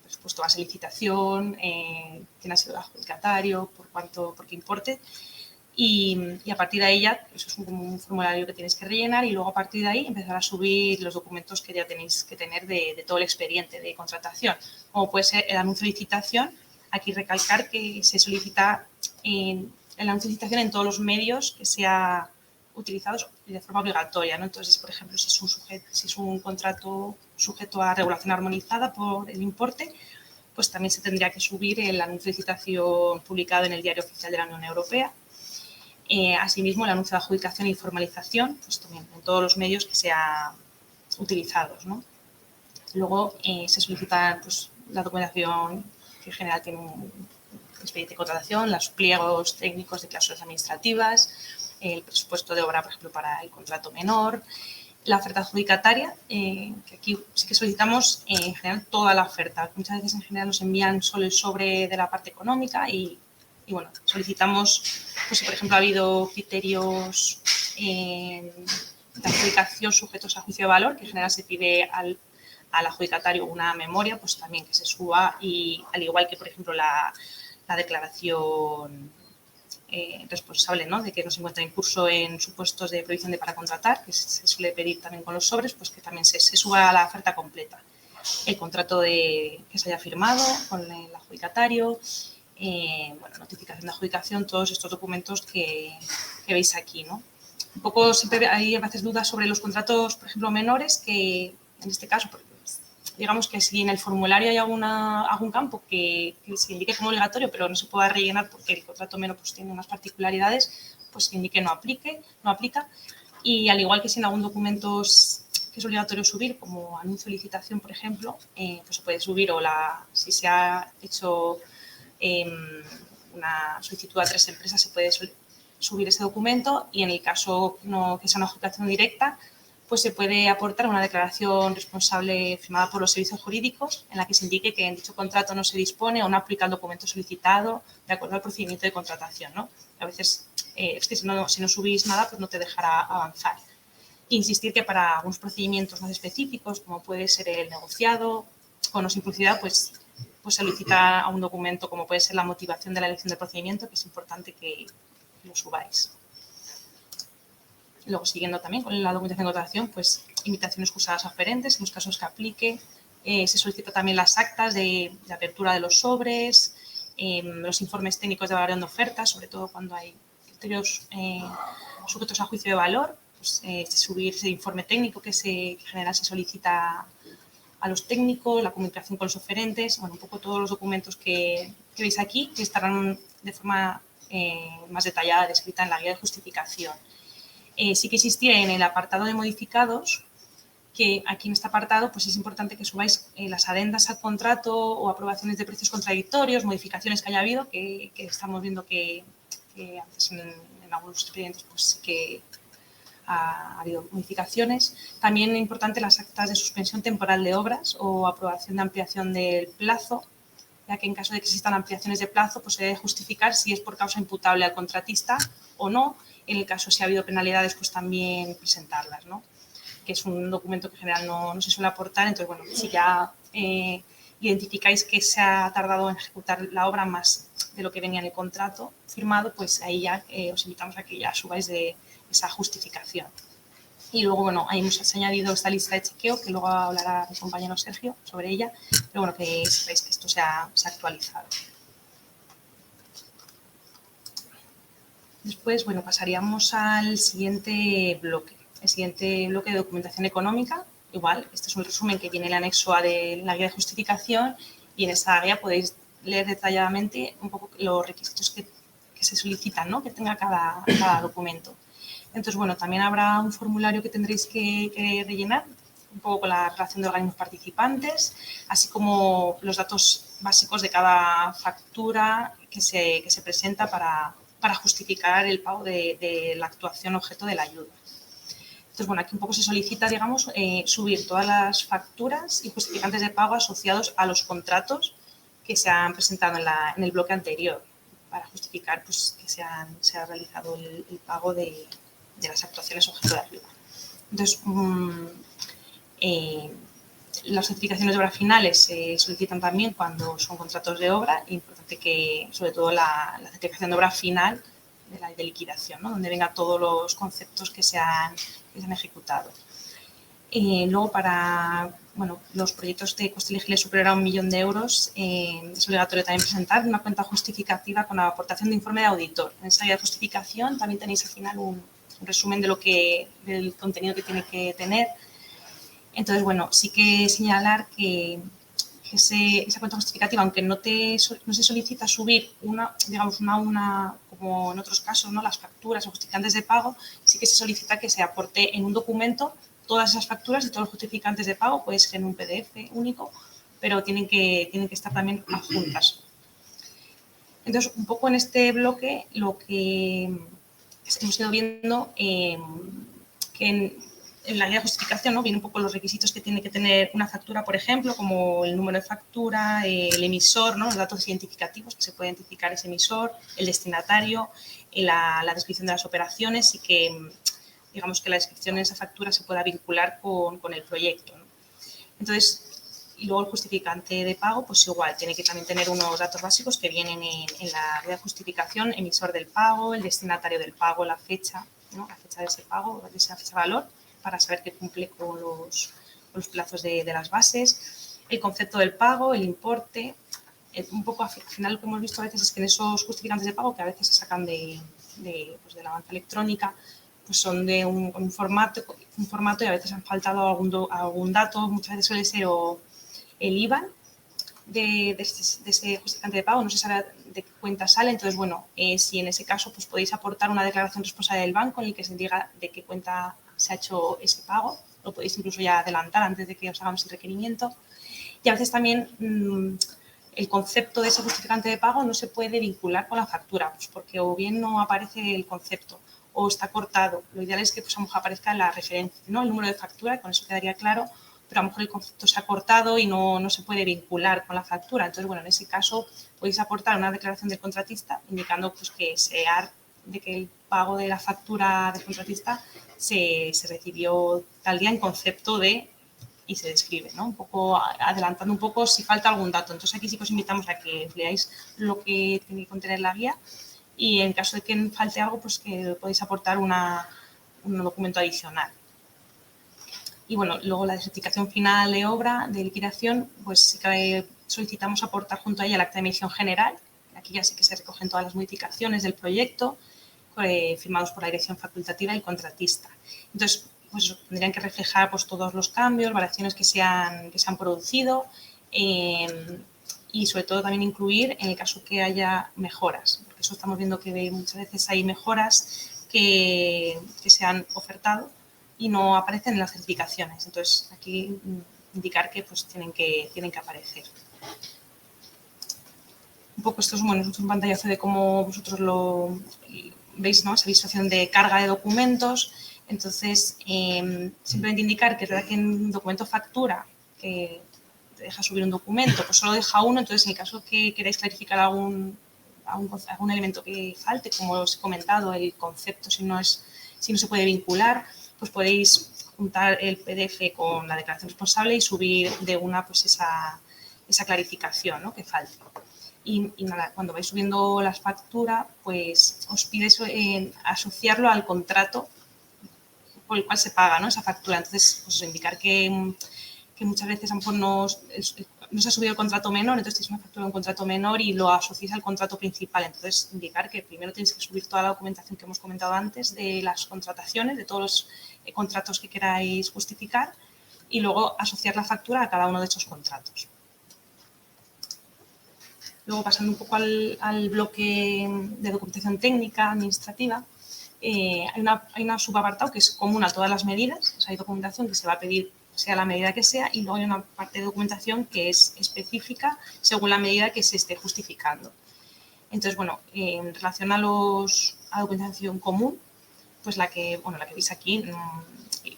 presupuesto base de licitación, quién ha sido el adjudicatario, por qué importe. Y a partir de ahí ya, eso es un formulario que tienes que rellenar y luego a partir de ahí empezar a subir los documentos que ya tenéis que tener de todo el expediente de contratación. Como puede ser el anuncio de licitación, aquí recalcar que se solicita el anuncio de licitación en todos los medios que sea utilizados de forma obligatoria, ¿no? Entonces, por ejemplo, si es un contrato sujeto a regulación armonizada por el importe, pues también se tendría que subir el anuncio de licitación publicado en el Diario Oficial de la Unión Europea. Asimismo, el anuncio de adjudicación y formalización, pues también en todos los medios que sean utilizados, ¿no? Luego se solicita, pues, la documentación que en general tiene un expediente de contratación, los pliegos técnicos de cláusulas administrativas, el presupuesto de obra, por ejemplo, para el contrato menor, la oferta adjudicataria, que aquí sí que solicitamos en general toda la oferta. Muchas veces en general nos envían solo el sobre de la parte económica y bueno, solicitamos, pues si por ejemplo ha habido criterios de adjudicación sujetos a juicio de valor, que en general se pide al adjudicatario una memoria, pues también que se suba, y al igual que por ejemplo la declaración responsable, ¿no?, de que no se encuentra en curso en supuestos de prohibición de paracontratar, que se suele pedir también con los sobres, pues que también se suba a la oferta completa. El contrato que se haya firmado con el adjudicatario, notificación de adjudicación, todos estos documentos que veis aquí, ¿no? Un poco siempre hay a veces dudas sobre los contratos, por ejemplo, menores, que en este caso, digamos que si en el formulario hay algún campo que se indique como obligatorio, pero no se pueda rellenar porque el contrato menor pues tiene unas particularidades, pues se indique no aplica. Y al igual que si en algún documento que es obligatorio subir, como anuncio de licitación, por ejemplo, pues se puede subir, o si se ha hecho una solicitud a 3 empresas, se puede subir ese documento, y en el caso que sea una adjudicación directa, pues se puede aportar una declaración responsable firmada por los servicios jurídicos en la que se indique que en dicho contrato no se dispone o no aplica el documento solicitado de acuerdo al procedimiento de contratación, ¿no? A veces es que si no subís nada, pues no te dejará avanzar. Insistir que para algunos procedimientos más específicos, como puede ser el negociado, con o sin publicidad, pues solicita a un documento como puede ser la motivación de la elección del procedimiento, que es importante que lo subáis. Luego, siguiendo también con la documentación de contratación, pues invitaciones cursadas aferentes, en los casos que aplique. Se solicita también las actas de apertura de los sobres, los informes técnicos de valoración de ofertas, sobre todo cuando hay criterios sujetos a juicio de valor, pues subir ese informe técnico que en general se solicita a los técnicos, la comunicación con los oferentes, bueno, un poco todos los documentos que veis aquí, que estarán de forma más detallada descrita en la guía de justificación. Sí que existía en el apartado de modificados, que aquí en este apartado pues es importante que subáis las adendas al contrato o aprobaciones de precios contradictorios, modificaciones que haya habido, que estamos viendo que antes en algunos expedientes pues sí que ha habido modificaciones. También es importante las actas de suspensión temporal de obras o aprobación de ampliación del plazo, ya que en caso de que existan ampliaciones de plazo, pues se debe justificar si es por causa imputable al contratista o no. En el caso si ha habido penalidades, pues también presentarlas, ¿no? Que es un documento que en general no se suele aportar. Entonces, bueno, si ya identificáis que se ha tardado en ejecutar la obra más de lo que venía en el contrato firmado, pues ahí ya os invitamos a que ya subáis de esa justificación. Y luego, bueno, ahí hemos añadido esta lista de chequeo, que luego hablará mi compañero Sergio sobre ella, pero bueno, que sepáis que esto se ha actualizado. Después, bueno, pasaríamos al siguiente bloque. El siguiente bloque de documentación económica. Igual, este es un resumen que viene el anexo A de la guía de justificación y en esa guía podéis leer detalladamente un poco los requisitos que se solicitan, ¿no? Que tenga cada documento. Entonces, bueno, también habrá un formulario que tendréis que rellenar, un poco con la relación de organismos participantes, así como los datos básicos de cada factura que se presenta para justificar el pago de la actuación objeto de la ayuda. Entonces, bueno, aquí un poco se solicita, digamos, subir todas las facturas y justificantes de pago asociados a los contratos que se han presentado en el bloque anterior para justificar pues, que se ha realizado el pago de las actuaciones objeto de ayuda. Entonces, las certificaciones de obra finales se solicitan también cuando son contratos de obra. Es importante que, sobre todo, la certificación de obra final de la de liquidación, ¿no? Donde vengan todos los conceptos que se han ejecutado. Luego, para los proyectos de coste elegible superior a 1 millón de euros, es obligatorio también presentar una cuenta justificativa con la aportación de informe de auditor. En esa guía de justificación también tenéis al final un resumen del contenido que tiene que tener. Entonces, bueno, sí que señalar que esa cuenta justificativa, aunque no se solicita subir una como en otros casos, ¿no? Las facturas o justificantes de pago, sí que se solicita que se aporte en un documento todas esas facturas y todos los justificantes de pago, puede ser en un PDF único, pero tienen que estar también adjuntas. Entonces, un poco en este bloque lo que hemos ido viendo que en la guía de justificación, ¿no? Vienen un poco los requisitos que tiene que tener una factura, por ejemplo, como el número de factura, el emisor, ¿no? Los datos identificativos que se puede identificar ese emisor, el destinatario, la descripción de las operaciones y que, digamos, que la descripción de esa factura se pueda vincular con el proyecto, ¿no? Entonces, y luego el justificante de pago, pues igual, tiene que también tener unos datos básicos que vienen en la guía de justificación, emisor del pago, el destinatario del pago, la fecha, ¿no? La fecha de ese pago, de esa fecha valor, para saber que cumple con los plazos de las bases, el concepto del pago, el importe. Un poco al final lo que hemos visto a veces es que en esos justificantes de pago, que a veces se sacan de la banca electrónica, pues son de un formato y a veces han faltado algún dato, muchas veces suele ser el IBAN de ese justificante de pago, no se sabe de qué cuenta sale. Entonces, bueno, si en ese caso pues podéis aportar una declaración responsable del banco en el que se diga de qué cuenta se ha hecho ese pago, lo podéis incluso ya adelantar antes de que os hagamos el requerimiento. Y a veces también el concepto de ese justificante de pago no se puede vincular con la factura, pues porque o bien no aparece el concepto o está cortado. Lo ideal es que pues, a lo mejor aparezca la referencia, ¿no? El número de factura, con eso quedaría claro, pero a lo mejor el concepto se ha cortado y no se puede vincular con la factura. Entonces, bueno, en ese caso podéis aportar una declaración del contratista indicando pues, que el pago de la factura del contratista se recibió tal día en concepto de y se describe, ¿no? Un poco adelantando un poco si falta algún dato. Entonces, aquí sí que os invitamos a que leáis lo que tiene que contener la guía y en caso de que falte algo, pues que podéis aportar un documento adicional. Y bueno, luego la certificación final de obra, de liquidación, pues sí que solicitamos aportar junto a ella el acta de medición general. Aquí ya sí que se recogen todas las modificaciones del proyecto, firmados por la dirección facultativa y el contratista. Entonces, pues tendrían que reflejar pues, todos los cambios, variaciones que se han producido y sobre todo también incluir en el caso que haya mejoras, porque eso estamos viendo que muchas veces hay mejoras que se han ofertado y no aparecen en las certificaciones. Entonces, aquí indicar que pues, tienen que aparecer. Un poco esto es un pantallazo de cómo vosotros lo veis, ¿no? Esa visualización de carga de documentos. Entonces, simplemente indicar que es verdad que en un documento factura que te deja subir un documento, pues solo deja uno. Entonces, en el caso que queráis clarificar algún elemento que falte, como os he comentado, el concepto, si no se puede vincular, pues podéis juntar el PDF con la declaración responsable y subir de una pues esa clarificación, ¿no? Que falte. Y nada, cuando vais subiendo las facturas, pues os pide asociarlo al contrato por el cual se paga, ¿no? Esa factura. Entonces, pues indicar que muchas veces a lo mejor no se ha subido el contrato menor, entonces tienes una factura de un contrato menor y lo asocias al contrato principal. Entonces, indicar que primero tienes que subir toda la documentación que hemos comentado antes de las contrataciones, de todos los contratos que queráis justificar, y luego asociar la factura a cada uno de esos contratos. Luego, pasando un poco al bloque de documentación técnica administrativa, hay una subapartado que es común a todas las medidas. O sea, hay documentación que se va a pedir sea la medida que sea, y luego hay una parte de documentación que es específica según la medida que se esté justificando. Entonces, bueno, en relación a la documentación común, pues la que veis aquí,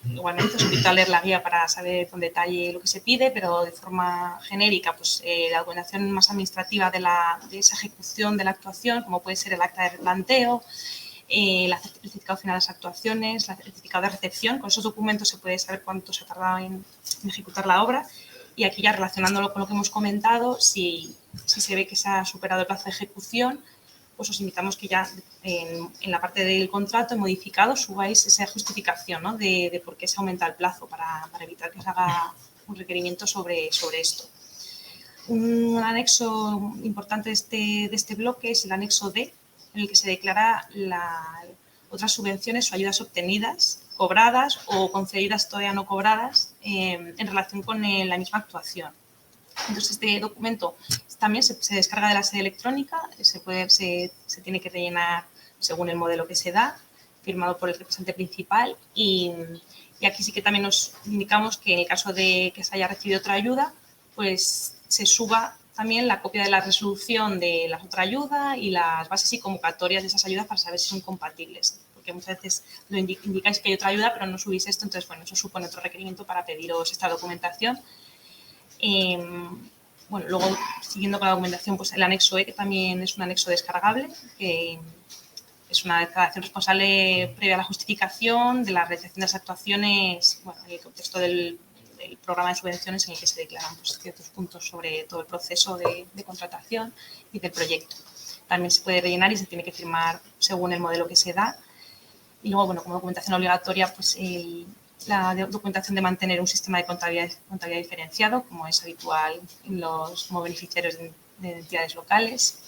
igualmente os invito a leer la guía para saber con detalle lo que se pide, pero de forma genérica, pues la documentación más administrativa de esa ejecución de la actuación, como puede ser el acta de replanteo, el certificado final de las actuaciones, el certificado de recepción. Con esos documentos se puede saber cuánto se ha tardado en ejecutar la obra. Y aquí ya relacionándolo con lo que hemos comentado, si se ve que se ha superado el plazo de ejecución, pues os invitamos que ya en la parte del contrato, en modificado, subáis esa justificación, ¿no? de por qué se aumenta el plazo para evitar que se haga un requerimiento sobre esto. Un anexo importante de este bloque es el anexo D, en el que se declara otras subvenciones o ayudas obtenidas, cobradas o concedidas todavía no cobradas en relación con la misma actuación. Entonces, este documento también se descarga de la sede electrónica, se tiene que rellenar según el modelo que se da, firmado por el representante principal, y aquí sí que también nos indicamos que en el caso de que se haya recibido otra ayuda, pues se suba también la copia de la resolución de la otra ayuda y las bases y convocatorias de esas ayudas para saber si son compatibles. Porque muchas veces lo indicáis que hay otra ayuda, pero no subís esto, entonces, bueno, eso supone otro requerimiento para pediros esta documentación. Bueno, luego, siguiendo con la documentación, pues el anexo E, que también es un anexo descargable, que es una declaración responsable previa a la justificación de la realización de las actuaciones, bueno, en el contexto del programa de subvenciones, en el que se declaran pues, ciertos puntos sobre todo el proceso de contratación y del proyecto. También se puede rellenar y se tiene que firmar según el modelo que se da. Y luego, bueno, como documentación obligatoria, pues la documentación de mantener un sistema de contabilidad diferenciado, como es habitual como beneficiarios de entidades locales.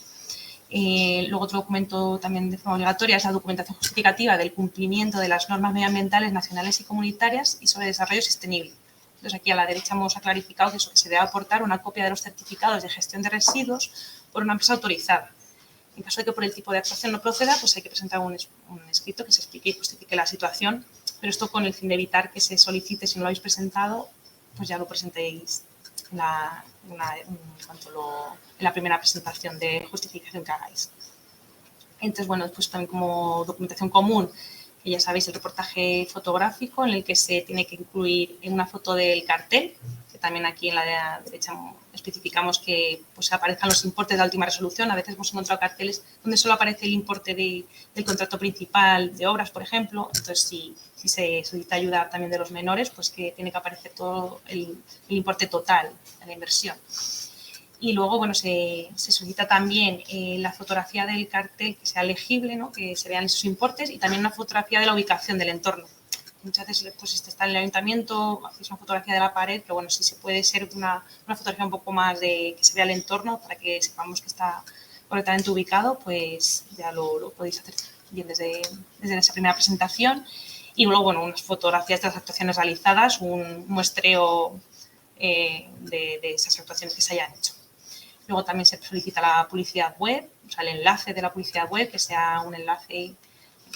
Luego, otro documento también de forma obligatoria es la documentación justificativa del cumplimiento de las normas medioambientales nacionales y comunitarias y sobre desarrollo sostenible. Entonces, aquí a la derecha hemos clarificado que se debe aportar una copia de los certificados de gestión de residuos por una empresa autorizada. En caso de que por el tipo de actuación no proceda, pues hay que presentar un escrito que se explique y justifique la situación, pero esto con el fin de evitar que se solicite, si no lo habéis presentado, pues ya lo presentéis en la primera presentación de justificación que hagáis. Entonces, bueno, después también como documentación común, que ya sabéis, el reportaje fotográfico en el que se tiene que incluir una foto del cartel, que también aquí en la derecha especificamos que pues, aparezcan los importes de la última resolución. A veces hemos encontrado carteles donde solo aparece el importe del contrato principal de obras, por ejemplo. Entonces, si se solicita ayuda también de los menores, pues que tiene que aparecer todo el importe total de la inversión. Y luego, bueno, se solicita también la fotografía del cartel que sea legible, ¿no? Que se vean esos importes, y también una fotografía de la ubicación del entorno. Muchas veces pues, está en el ayuntamiento, hacéis una fotografía de la pared, pero bueno, si se puede ser una fotografía un poco más de que se vea el entorno para que sepamos que está correctamente ubicado, pues ya lo podéis hacer bien desde esa primera presentación. Y luego, bueno, unas fotografías de las actuaciones realizadas, un muestreo de esas actuaciones que se hayan hecho. Luego también se solicita la publicidad web, o sea, el enlace de la publicidad web, que sea un enlace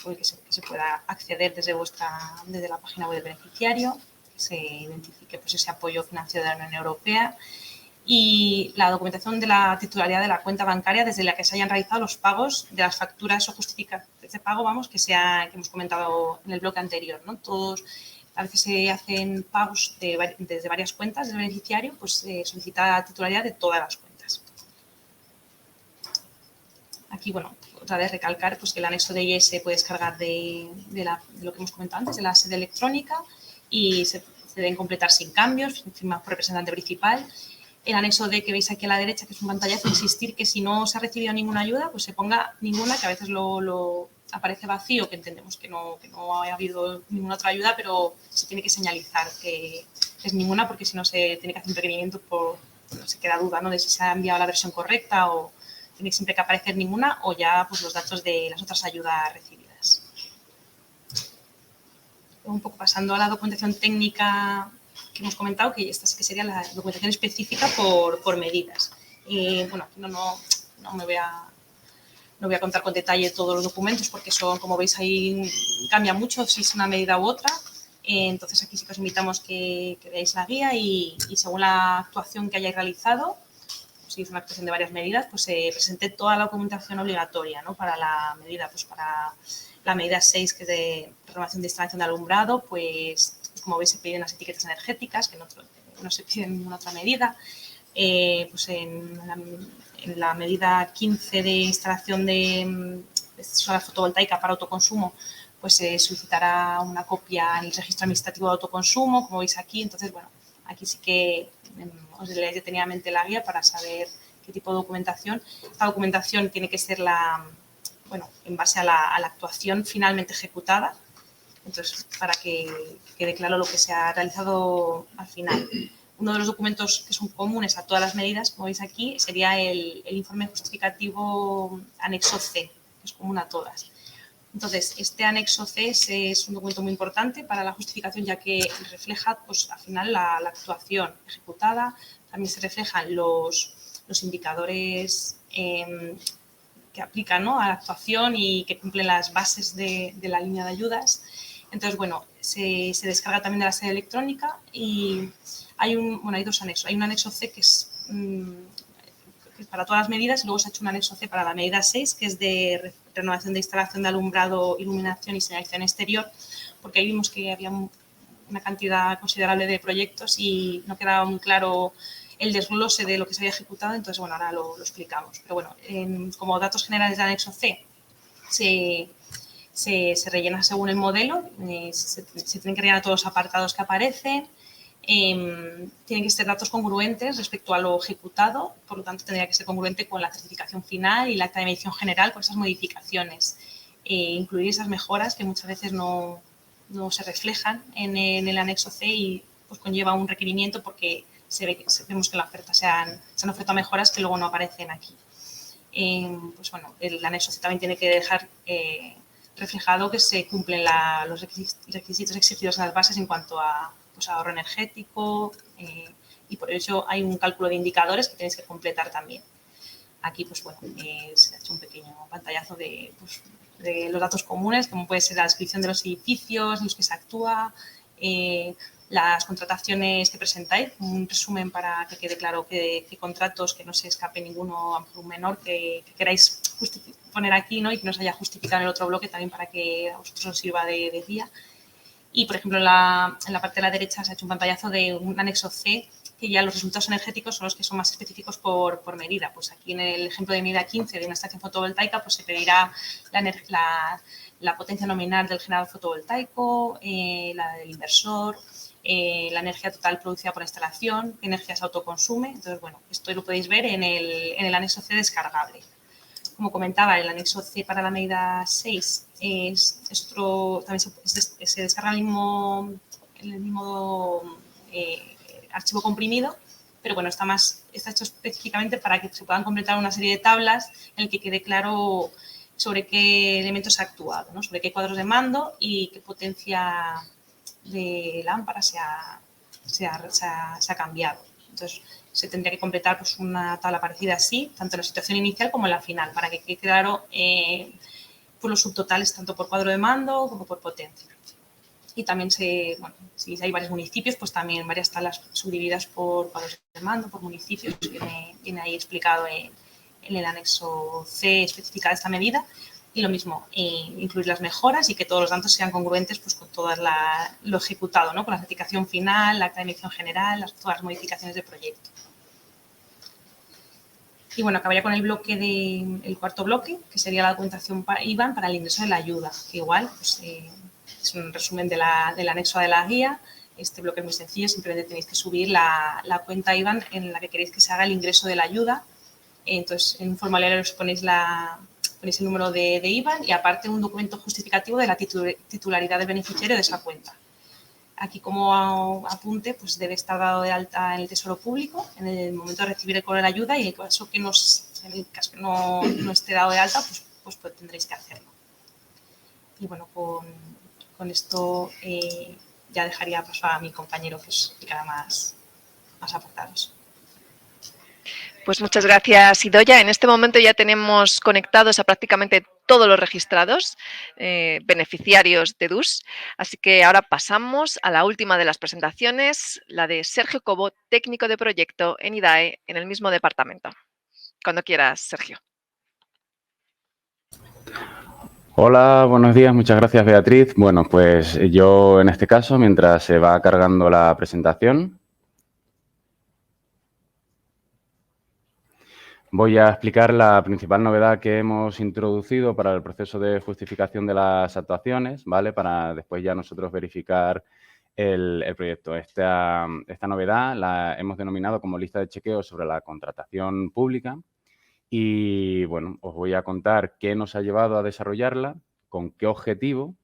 que se pueda acceder desde la página web del beneficiario, que se identifique pues, ese apoyo financiero de la Unión Europea, y la documentación de la titularidad de la cuenta bancaria desde la que se hayan realizado los pagos de las facturas o justificaciones de pago, que hemos comentado en el bloque anterior, ¿no? A veces se hacen pagos desde varias cuentas del beneficiario, pues se solicita la titularidad de todas las cuentas. Aquí, bueno, otra vez recalcar pues, que el anexo de IE se puede descargar de lo que hemos comentado antes, de la sede electrónica, y se deben completar sin cambios, firmados por representante principal. El anexo D que veis aquí a la derecha, que es un pantallazo, insistir que si no se ha recibido ninguna ayuda, pues se ponga ninguna, que a veces lo aparece vacío, que entendemos que no ha habido ninguna otra ayuda, pero se tiene que señalizar que es ninguna, porque si no se tiene que hacer un requerimiento por se queda duda, ¿no?, de si se ha enviado la versión correcta o tiene siempre que aparecer ninguna o ya pues, los datos de las otras ayudas recibidas. Un poco pasando a la documentación técnica que hemos comentado, que esta sí que sería la documentación específica por medidas. Bueno, aquí no voy a contar con detalle todos los documentos porque son, como veis ahí, cambia mucho si es una medida u otra. Entonces aquí sí que os invitamos que veáis la guía y según la actuación que hayáis realizado, si es una actuación de varias medidas, pues se presente toda la documentación obligatoria, ¿no?, para la medida, pues para la medida 6, que es de renovación de instalación de alumbrado, pues como veis se piden las etiquetas energéticas, que no se piden en ninguna otra medida. Pues en la medida 15 de instalación de solar fotovoltaica para autoconsumo, pues se solicitará una copia en el registro administrativo de autoconsumo, como veis aquí. Entonces, bueno, aquí sí que os leáis detenidamente la guía para saber qué tipo de documentación. Esta documentación tiene que ser en base a la actuación finalmente ejecutada, entonces para que quede claro lo que se ha realizado al final. Uno de los documentos que son comunes a todas las medidas, como veis aquí, sería el informe justificativo anexo C, que es común a todas. Entonces, este anexo C es un documento muy importante para la justificación, ya que refleja, pues, al final la actuación ejecutada. También se reflejan los indicadores que aplican, ¿no?, a la actuación y que cumplen las bases de la línea de ayudas. Entonces, bueno, se descarga también de la sede electrónica y hay dos anexos. Hay un anexo C que es para todas las medidas y luego se ha hecho un anexo C para la medida 6, que es de renovación de instalación de alumbrado, iluminación y señalización exterior, porque ahí vimos que había una cantidad considerable de proyectos y no quedaba muy claro el desglose de lo que se había ejecutado. Entonces, bueno, ahora lo explicamos. Pero bueno, como datos generales del anexo C, se rellena según el modelo, se tienen que rellenar todos los apartados que aparecen, tienen que ser datos congruentes respecto a lo ejecutado, por lo tanto tendría que ser congruente con la certificación final y el acta de medición general con esas modificaciones, incluir esas mejoras que muchas veces no se reflejan en el anexo C y pues conlleva un requerimiento porque vemos que en la oferta se han ofertado mejoras que luego no aparecen aquí. Pues bueno, el anexo C también tiene que dejar reflejado que se cumplen los requisitos exigidos en las bases en cuanto a pues, ahorro energético y por ello hay un cálculo de indicadores que tenéis que completar también. Aquí, pues bueno, se ha hecho un pequeño pantallazo de los datos comunes, como puede ser la descripción de los edificios en los que se actúa, las contrataciones que presentáis, un resumen para que quede claro qué contratos, que no se escape ninguno, a lo mejor un menor que queráis poner aquí, ¿no?, y que no se haya justificado en el otro bloque también para que a vosotros os sirva de guía. Y, por ejemplo, en la parte de la derecha se ha hecho un pantallazo de un anexo C, que ya los resultados energéticos son los que son más específicos por medida. Pues aquí en el ejemplo de medida 15 de una estación fotovoltaica, pues se pedirá la potencia nominal del generador fotovoltaico, la del inversor, la energía total producida por la instalación, qué energía se autoconsume. Entonces, bueno, esto lo podéis ver en el anexo C descargable. Como comentaba, el anexo C para la medida 6 también se descarga el mismo archivo comprimido, pero bueno, está hecho específicamente para que se puedan completar una serie de tablas en el que quede claro sobre qué elementos se ha actuado, ¿no?, sobre qué cuadros de mando y qué potencia de lámpara se ha cambiado. Entonces, se tendría que completar pues, una tabla parecida así, tanto en la situación inicial como en la final, para que quede claro pues, los subtotales tanto por cuadro de mando como por potencia. Y también, si hay varios municipios, pues también varias tablas subdivididas por cuadros de mando, por municipios, que viene ahí explicado en el anexo C especificada esta medida. Y lo mismo, incluir las mejoras y que todos los datos sean congruentes pues, con todo lo ejecutado, ¿no?, con la certificación final, la acta de medición general, todas las modificaciones de proyecto. Y bueno, acabaría con el cuarto bloque, que sería la documentación IBAN para el ingreso de la ayuda, que igual pues, es un resumen del anexo de la guía. Este bloque es muy sencillo, simplemente tenéis que subir la cuenta IBAN en la que queréis que se haga el ingreso de la ayuda. Entonces, en un formulario os ponéis el número de IBAN y aparte un documento justificativo de la titularidad del beneficiario de esa cuenta. Aquí como apunte, pues debe estar dado de alta en el Tesoro Público en el momento de recibir el cobro de la ayuda y en el caso que no esté dado de alta, pues tendréis que hacerlo. Y bueno, con esto ya dejaría paso a mi compañero que os explicará más apartados. Pues muchas gracias, Idoia. En este momento ya tenemos conectados a prácticamente todos los registrados beneficiarios de DUS. Así que ahora pasamos a la última de las presentaciones, la de Sergio Cobo, técnico de proyecto en IDAE, en el mismo departamento. Cuando quieras, Sergio. Hola, buenos días. Muchas gracias, Beatriz. Bueno, pues yo en este caso, mientras se va cargando la presentación, voy a explicar la principal novedad que hemos introducido para el proceso de justificación de las actuaciones, ¿vale? Para después ya nosotros verificar el proyecto. Esta novedad la hemos denominado como lista de chequeo sobre la contratación pública y, bueno, os voy a contar qué nos ha llevado a desarrollarla, con qué objetivos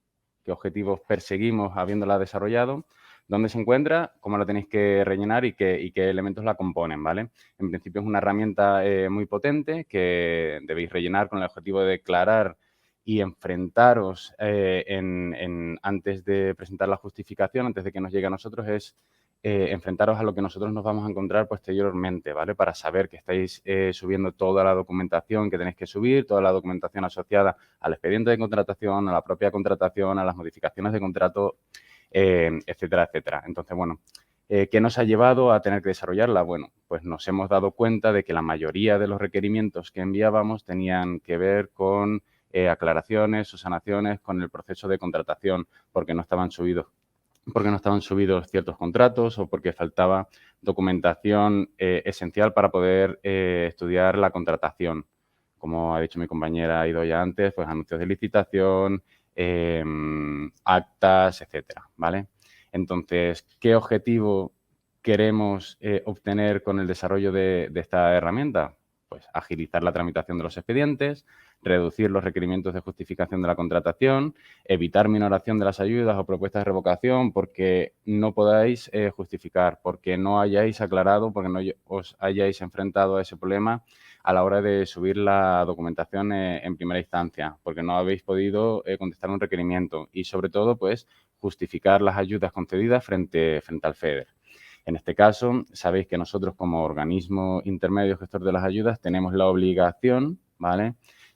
perseguimos habiéndola desarrollado, dónde se encuentra, cómo la tenéis que rellenar y qué elementos la componen, ¿vale? En principio es una herramienta muy potente que debéis rellenar con el objetivo de declarar y enfrentaros antes de presentar la justificación, antes de que nos llegue a nosotros, es enfrentaros a lo que nosotros nos vamos a encontrar posteriormente, ¿vale? Para saber que estáis subiendo toda la documentación que tenéis que subir, toda la documentación asociada al expediente de contratación, a la propia contratación, a las modificaciones de contrato, etcétera, etcétera. Entonces, bueno, ¿qué nos ha llevado a tener que desarrollarla? Bueno, pues nos hemos dado cuenta de que la mayoría de los requerimientos que enviábamos tenían que ver con aclaraciones o sanaciones con el proceso de contratación, porque no estaban subidos ciertos contratos o porque faltaba documentación esencial para poder estudiar la contratación. Como ha dicho mi compañera Idoia antes, pues anuncios de licitación, actas, etcétera, ¿vale? Entonces, ¿qué objetivo queremos obtener con el desarrollo de esta herramienta? Pues agilizar la tramitación de los expedientes, reducir los requerimientos de justificación de la contratación, evitar minoración de las ayudas o propuestas de revocación porque no podáis justificar, porque no hayáis aclarado, porque no os hayáis enfrentado a ese problema a la hora de subir la documentación en primera instancia, porque no habéis podido contestar un requerimiento y, sobre todo, pues justificar las ayudas concedidas frente al FEDER. En este caso, sabéis que nosotros como organismo intermedio gestor de las ayudas tenemos la obligación, ¿vale?,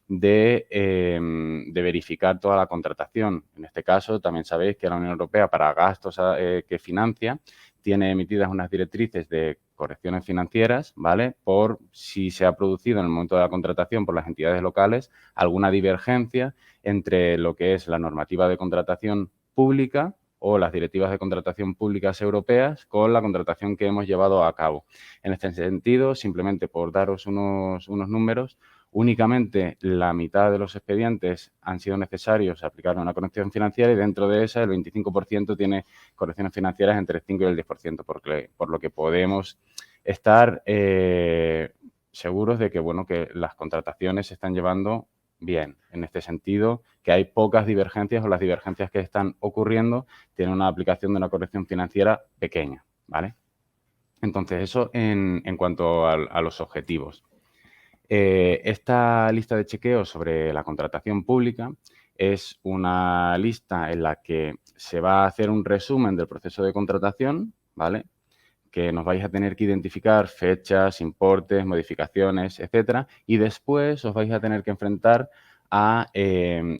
de verificar toda la contratación. En este caso, también sabéis que la Unión Europea, para gastos que financia, tiene emitidas unas directrices de correcciones financieras, ¿vale?, por si se ha producido en el momento de la contratación por las entidades locales alguna divergencia entre lo que es la normativa de contratación pública o las directivas de contratación públicas europeas con la contratación que hemos llevado a cabo. En este sentido, simplemente por daros unos números, únicamente la mitad de los expedientes han sido necesarios aplicar una corrección financiera y dentro de esa el 25% tiene correcciones financieras entre el 5 y el 10%, por lo que podemos estar seguros de que, bueno, que las contrataciones se están llevando bien. En este sentido, que hay pocas divergencias o las divergencias que están ocurriendo tienen una aplicación de una corrección financiera pequeña, ¿vale? Entonces, eso en cuanto a los objetivos. Esta lista de chequeo sobre la contratación pública es una lista en la que se va a hacer un resumen del proceso de contratación, ¿vale?, que nos vais a tener que identificar fechas, importes, modificaciones, etcétera, y después os vais a tener que enfrentar a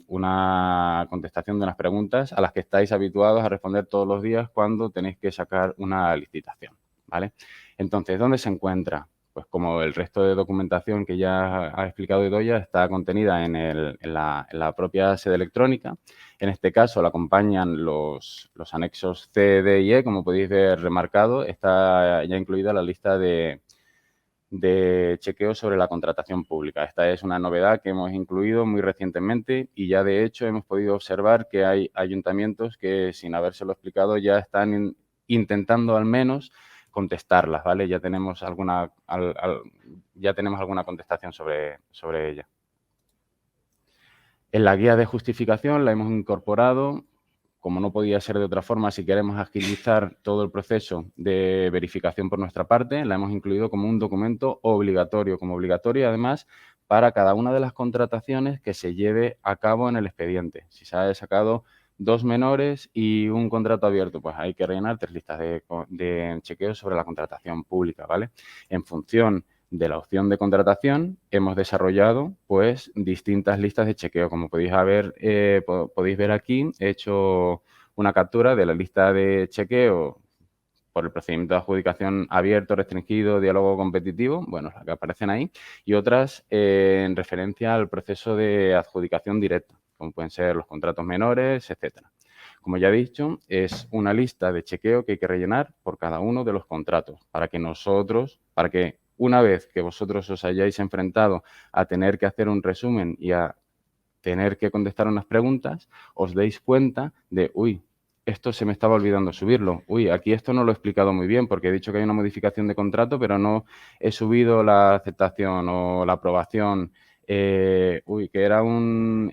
una contestación de unas preguntas a las que estáis habituados a responder todos los días cuando tenéis que sacar una licitación, ¿vale? Entonces, ¿dónde se encuentra? Pues como el resto de documentación que ya ha explicado Idoia, está contenida en la propia sede electrónica. En este caso, la acompañan los anexos C, D y E, como podéis ver remarcado. Está ya incluida la lista de chequeo sobre la contratación pública. Esta es una novedad que hemos incluido muy recientemente y ya, de hecho, hemos podido observar que hay ayuntamientos que, sin habérselo explicado, ya están intentando al menos contestarlas, ¿vale? Ya tenemos alguna contestación sobre ella. En la guía de justificación la hemos incorporado como no podía ser de otra forma, si queremos agilizar todo el proceso de verificación por nuestra parte, la hemos incluido como un documento obligatorio, además para cada una de las contrataciones que se lleve a cabo en el expediente. Si se ha sacado 2 menores y un contrato abierto, pues hay que rellenar 3 listas de chequeo sobre la contratación pública, ¿vale? En función de la opción de contratación, hemos desarrollado pues distintas listas de chequeo. Como podéis ver aquí, he hecho una captura de la lista de chequeo por el procedimiento de adjudicación abierto, restringido, diálogo competitivo, bueno, las que aparecen ahí, y otras en referencia al proceso de adjudicación directa, como pueden ser los contratos menores, etcétera. Como ya he dicho, es una lista de chequeo que hay que rellenar por cada uno de los contratos, para que una vez que vosotros os hayáis enfrentado a tener que hacer un resumen y a tener que contestar unas preguntas, os deis cuenta de, uy, esto se me estaba olvidando subirlo. Uy, aquí esto no lo he explicado muy bien porque he dicho que hay una modificación de contrato, pero no he subido la aceptación o la aprobación. Que era un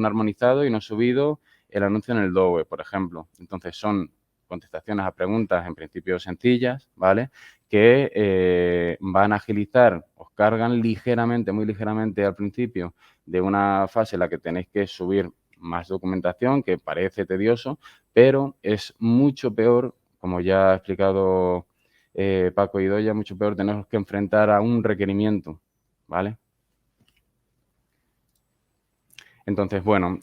armonizado y no he subido el anuncio en el DOE, por ejemplo. Entonces, son contestaciones a preguntas en principio sencillas, ¿vale? Que van a agilizar, os cargan ligeramente, muy ligeramente al principio de una fase en la que tenéis que subir más documentación, que parece tedioso, pero es mucho peor, como ya ha explicado Paco y Idoia, mucho peor tener que enfrentar a un requerimiento, ¿vale? Entonces, bueno,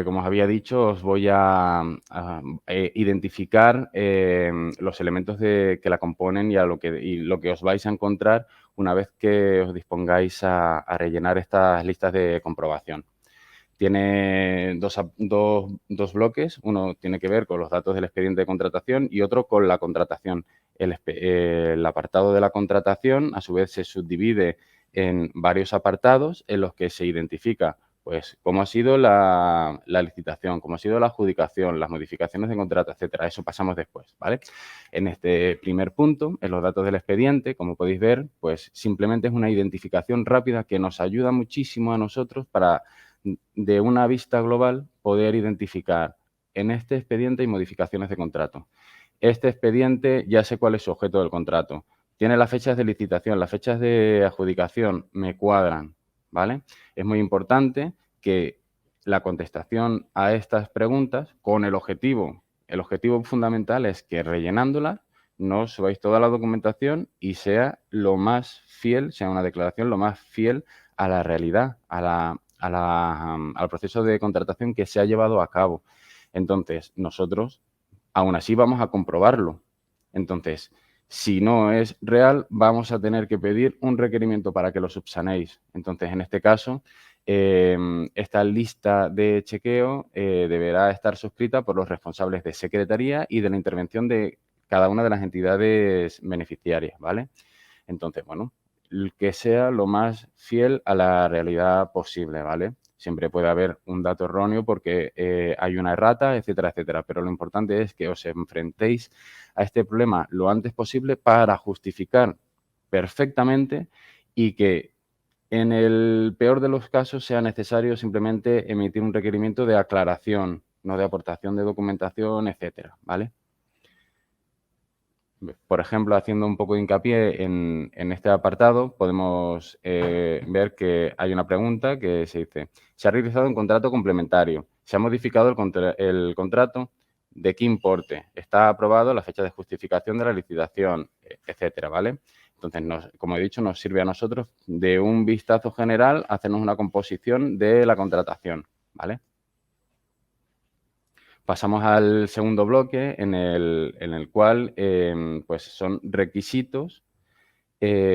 como os había dicho, os voy a identificar los elementos que la componen y lo que os vais a encontrar una vez que os dispongáis a rellenar estas listas de comprobación. Tiene dos bloques, uno tiene que ver con los datos del expediente de contratación y otro con la contratación. El apartado de la contratación, a su vez, se subdivide en varios apartados en los que se identifica pues cómo ha sido la licitación, cómo ha sido la adjudicación, las modificaciones de contrato, etcétera. Eso pasamos después, ¿vale? En este primer punto, en los datos del expediente, como podéis ver, pues simplemente es una identificación rápida que nos ayuda muchísimo a nosotros para, de una vista global, poder identificar en este expediente hay modificaciones de contrato. Este expediente ya sé cuál es su objeto del contrato. Tiene las fechas de licitación, las fechas de adjudicación me cuadran, ¿vale? Es muy importante que la contestación a estas preguntas con el objetivo fundamental es que rellenándolas no subáis toda la documentación y sea lo más fiel, sea una declaración lo más fiel a la realidad, al proceso de contratación que se ha llevado a cabo. Entonces, nosotros aún así vamos a comprobarlo. Entonces, si no es real, vamos a tener que pedir un requerimiento para que lo subsanéis. Entonces, en este caso, esta lista de chequeo deberá estar suscrita por los responsables de secretaría y de la intervención de cada una de las entidades beneficiarias, ¿vale? Entonces, bueno, que sea lo más fiel a la realidad posible, ¿vale? Siempre puede haber un dato erróneo porque hay una errata, etcétera, etcétera. Pero lo importante es que os enfrentéis a este problema lo antes posible para justificar perfectamente y que en el peor de los casos sea necesario simplemente emitir un requerimiento de aclaración, no de aportación de documentación, etcétera, ¿vale? Por ejemplo, haciendo un poco de hincapié en este apartado, podemos ver que hay una pregunta que se dice, se ha realizado un contrato complementario, se ha modificado el contrato, ¿de qué importe? Está aprobado la fecha de justificación de la licitación, etcétera, ¿vale? Entonces, como he dicho, nos sirve a nosotros de un vistazo general hacernos una composición de la contratación, ¿vale? Pasamos al segundo bloque en el cual pues son requisitos,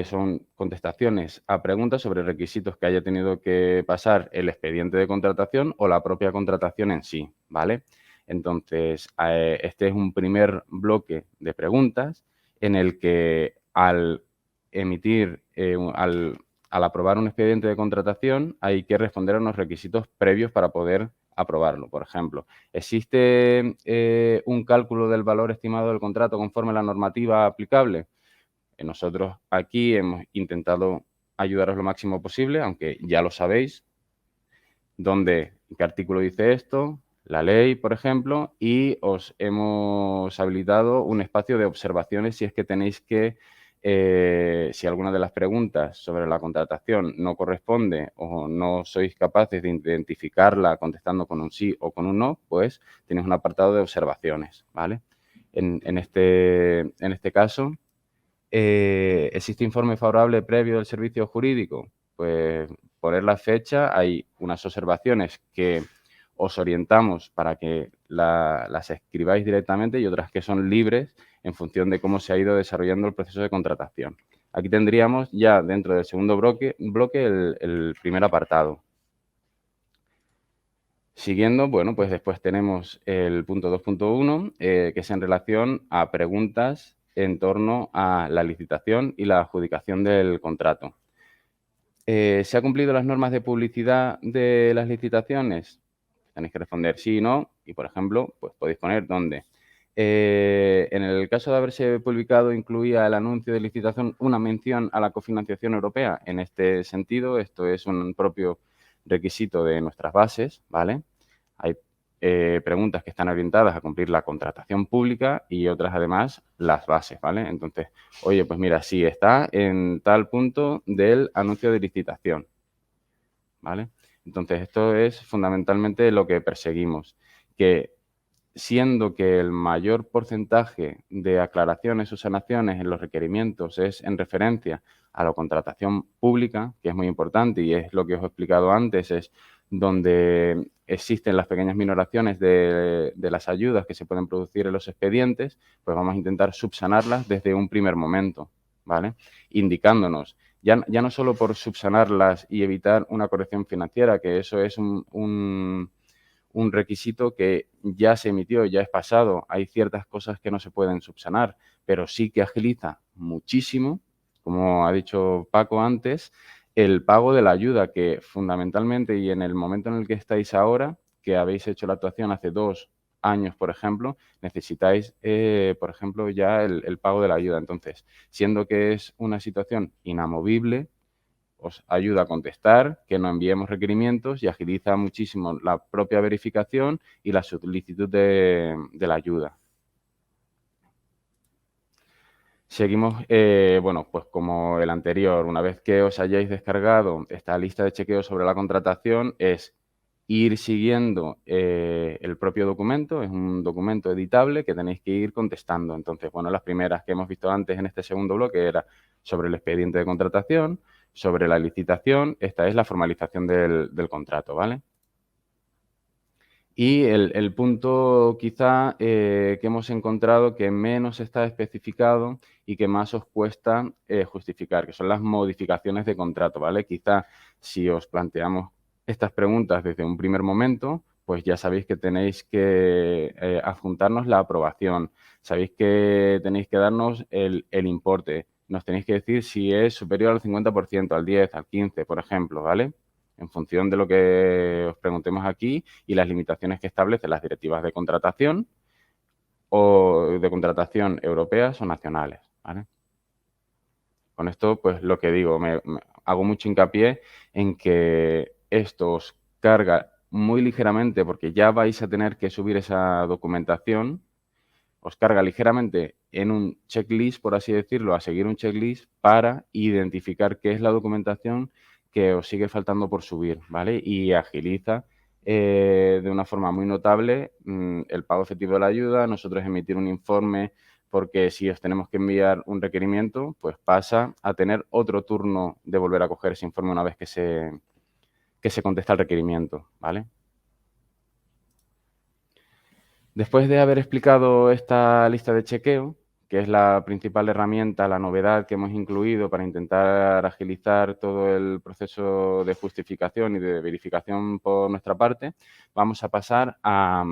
son contestaciones a preguntas sobre requisitos que haya tenido que pasar el expediente de contratación o la propia contratación en sí, ¿vale? Entonces, este es un primer bloque de preguntas en el que al aprobar un expediente de contratación hay que responder a unos requisitos previos para poder aprobarlo. Por ejemplo, ¿existe un cálculo del valor estimado del contrato conforme a la normativa aplicable? Nosotros aquí hemos intentado ayudaros lo máximo posible, aunque ya lo sabéis. ¿Qué artículo dice esto? la ley, por ejemplo, y os hemos habilitado un espacio de observaciones si es que tenéis que, si alguna de las preguntas sobre la contratación no corresponde o no sois capaces de identificarla contestando con un sí o con un no, pues tenéis un apartado de observaciones, ¿vale? En este caso, ¿existe informe favorable previo del servicio jurídico? Pues poner la fecha, hay unas observaciones que os orientamos para que las escribáis directamente y otras que son libres en función de cómo se ha ido desarrollando el proceso de contratación. Aquí tendríamos ya dentro del segundo bloque el primer apartado. Siguiendo, bueno, pues después tenemos el punto 2.1, que es en relación a preguntas en torno a la licitación y la adjudicación del contrato. ¿Se ha cumplido las normas de publicidad de las licitaciones? Tenéis que responder sí y no, y por ejemplo, pues podéis poner dónde. En el caso de haberse publicado, incluía el anuncio de licitación una mención a la cofinanciación europea. En este sentido, esto es un propio requisito de nuestras bases, ¿vale? Hay preguntas que están orientadas a cumplir la contratación pública y otras, además, las bases, ¿vale? Entonces, oye, pues mira, sí está en tal punto del anuncio de licitación, ¿vale? Entonces, esto es fundamentalmente lo que perseguimos, que siendo que el mayor porcentaje de aclaraciones o sanaciones en los requerimientos es en referencia a la contratación pública, que es muy importante y es lo que os he explicado antes, es donde existen las pequeñas minoraciones de las ayudas que se pueden producir en los expedientes, pues vamos a intentar subsanarlas desde un primer momento, ¿vale? Indicándonos, ya no solo por subsanarlas y evitar una corrección financiera, que eso es un requisito que ya se emitió, ya es pasado. Hay ciertas cosas que no se pueden subsanar, pero sí que agiliza muchísimo, como ha dicho Paco antes, el pago de la ayuda, que fundamentalmente y en el momento en el que estáis ahora, que habéis hecho la actuación hace 2 años, por ejemplo, necesitáis, por ejemplo, ya el pago de la ayuda. Entonces, siendo que es una situación inamovible, os ayuda a contestar, que no enviemos requerimientos y agiliza muchísimo la propia verificación y la solicitud de la ayuda. Seguimos, bueno, pues como el anterior, una vez que os hayáis descargado esta lista de chequeo sobre la contratación, es ir siguiendo el propio documento, es un documento editable que tenéis que ir contestando. Entonces, bueno, las primeras que hemos visto antes en este segundo bloque era sobre el expediente de contratación, sobre la licitación, esta es la formalización del contrato, ¿vale? Y el punto quizá que hemos encontrado que menos está especificado y que más os cuesta justificar, que son las modificaciones de contrato, ¿vale? Quizá si os planteamos estas preguntas desde un primer momento, pues ya sabéis que tenéis que adjuntarnos la aprobación, sabéis que tenéis que darnos el importe, nos tenéis que decir si es superior al 50%, al 10, al 15, por ejemplo, ¿vale? En función de lo que os preguntemos aquí y las limitaciones que establecen las directivas de contratación o de contratación europeas o nacionales, ¿vale? Con esto, pues lo que digo, me hago mucho hincapié en que esto os carga muy ligeramente porque ya vais a tener que subir esa documentación, os carga ligeramente en un checklist, por así decirlo, a seguir un checklist para identificar qué es la documentación que os sigue faltando por subir, ¿vale? Y agiliza de una forma muy notable el pago efectivo de la ayuda, nosotros emitir un informe, porque si os tenemos que enviar un requerimiento, pues pasa a tener otro turno de volver a coger ese informe una vez que se contesta el requerimiento, ¿vale? Después de haber explicado esta lista de chequeo, que es la principal herramienta, la novedad que hemos incluido para intentar agilizar todo el proceso de justificación y de verificación por nuestra parte, vamos a pasar a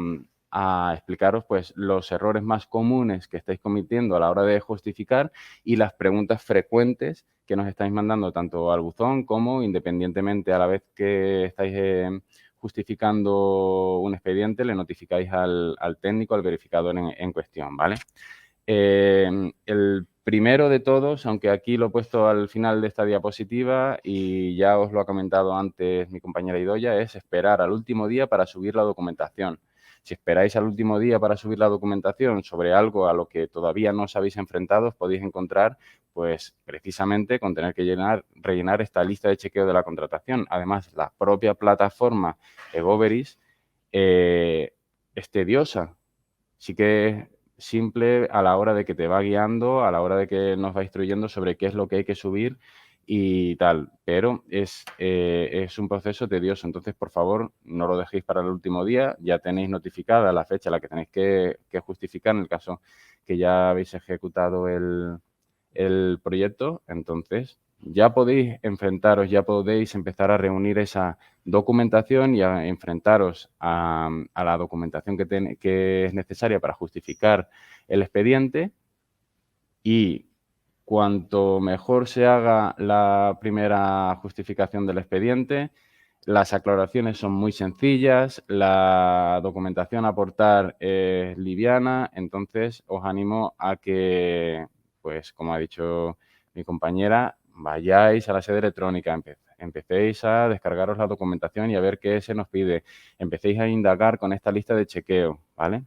explicaros pues, los errores más comunes que estáis cometiendo a la hora de justificar y las preguntas frecuentes que nos estáis mandando tanto al buzón como independientemente a la vez que estáis justificando un expediente, le notificáis al técnico, al verificador en cuestión, ¿vale? El primero de todos, aunque aquí lo he puesto al final de esta diapositiva y ya os lo ha comentado antes mi compañera Idoia, es esperar al último día para subir la documentación. Si esperáis al último día para subir la documentación sobre algo a lo que todavía no os habéis enfrentado, os podéis encontrar pues precisamente con tener que rellenar esta lista de chequeo de la contratación. Además, la propia plataforma Egoveris es tediosa. Sí que es simple a la hora de que te va guiando, a la hora de que nos va instruyendo sobre qué es lo que hay que subir y tal, pero es un proceso tedioso. Entonces, por favor, no lo dejéis para el último día. Ya tenéis notificada la fecha a la que tenéis que justificar en el caso que ya habéis ejecutado el proyecto. Entonces, ya podéis enfrentaros, ya podéis empezar a reunir esa documentación y a enfrentaros a la documentación que es necesaria para justificar el expediente, y cuanto mejor se haga la primera justificación del expediente, las aclaraciones son muy sencillas, la documentación a aportar es liviana. Entonces os animo a que, pues como ha dicho mi compañera, vayáis a la sede electrónica, empecéis a descargaros la documentación y a ver qué se nos pide. Empecéis a indagar con esta lista de chequeo, ¿vale?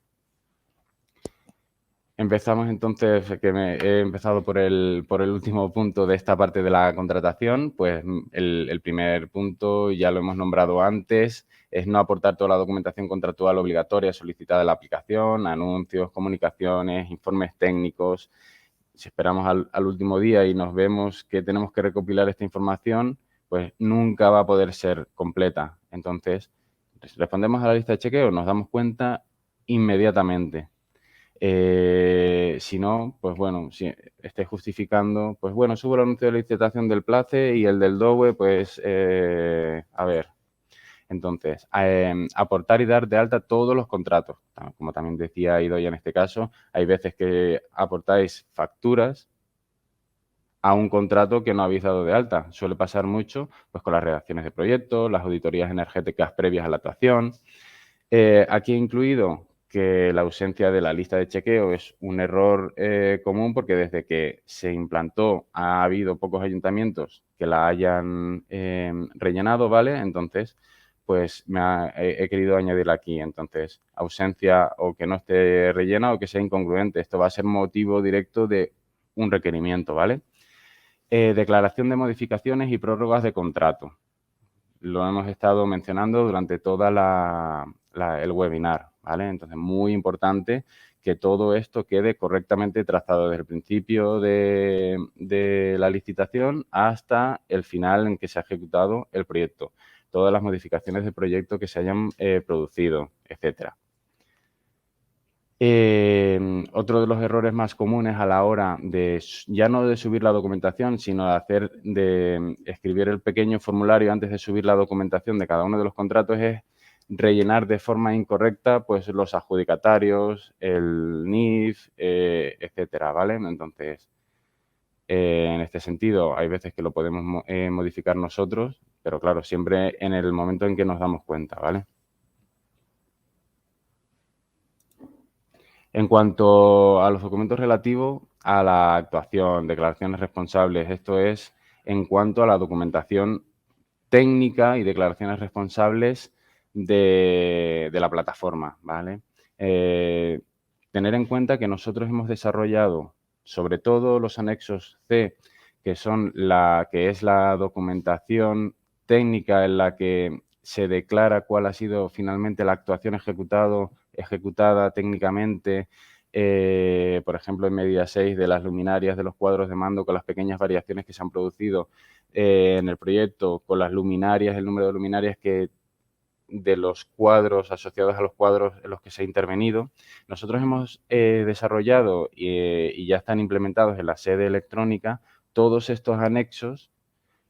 Empezamos entonces, he empezado por el último punto de esta parte de la contratación. Pues el primer punto ya lo hemos nombrado antes, es no aportar toda la documentación contractual obligatoria solicitada en la aplicación, anuncios, comunicaciones, informes técnicos. Si esperamos al último día y nos vemos que tenemos que recopilar esta información, pues nunca va a poder ser completa. Entonces, respondemos a la lista de chequeo, nos damos cuenta inmediatamente. Si no, pues bueno, si esté justificando, pues bueno, subo el anuncio de licitación del PLACE y el del DOWE, pues a ver. Entonces, aportar y dar de alta todos los contratos. Como también decía Idoia en este caso, hay veces que aportáis facturas a un contrato que no habéis dado de alta. Suele pasar mucho pues con las redacciones de proyectos, las auditorías energéticas previas a la actuación. Aquí he incluido que la ausencia de la lista de chequeo es un error común, porque desde que se implantó ha habido pocos ayuntamientos que la hayan rellenado, ¿vale? Entonces, pues he querido añadirla aquí. Entonces, ausencia o que no esté rellena o que sea incongruente. Esto va a ser motivo directo de un requerimiento, ¿vale? Declaración de modificaciones y prórrogas de contrato. Lo hemos estado mencionando durante toda el webinar, ¿vale? Entonces, muy importante que todo esto quede correctamente trazado desde el principio de la licitación hasta el final en que se ha ejecutado el proyecto. Todas las modificaciones del proyecto que se hayan producido, etcétera. Otro de los errores más comunes a la hora de, ya no de subir la documentación, sino de escribir el pequeño formulario antes de subir la documentación de cada uno de los contratos, es rellenar de forma incorrecta pues los adjudicatarios, el NIF, etcétera, ¿vale? Entonces, en este sentido, hay veces que lo podemos modificar nosotros, pero claro, siempre en el momento en que nos damos cuenta, ¿vale? En cuanto a los documentos relativos a la actuación, declaraciones responsables, esto es en cuanto a la documentación técnica y declaraciones responsables de la plataforma, ¿vale? Tener en cuenta que nosotros hemos desarrollado sobre todo los anexos C, que son que es la documentación técnica en la que se declara cuál ha sido finalmente la actuación ejecutada técnicamente, por ejemplo, en medida 6 de las luminarias de los cuadros de mando, con las pequeñas variaciones que se han producido en el proyecto, con las luminarias, el número de luminarias de los cuadros asociados a los cuadros en los que se ha intervenido. Nosotros hemos desarrollado y ya están implementados en la sede electrónica todos estos anexos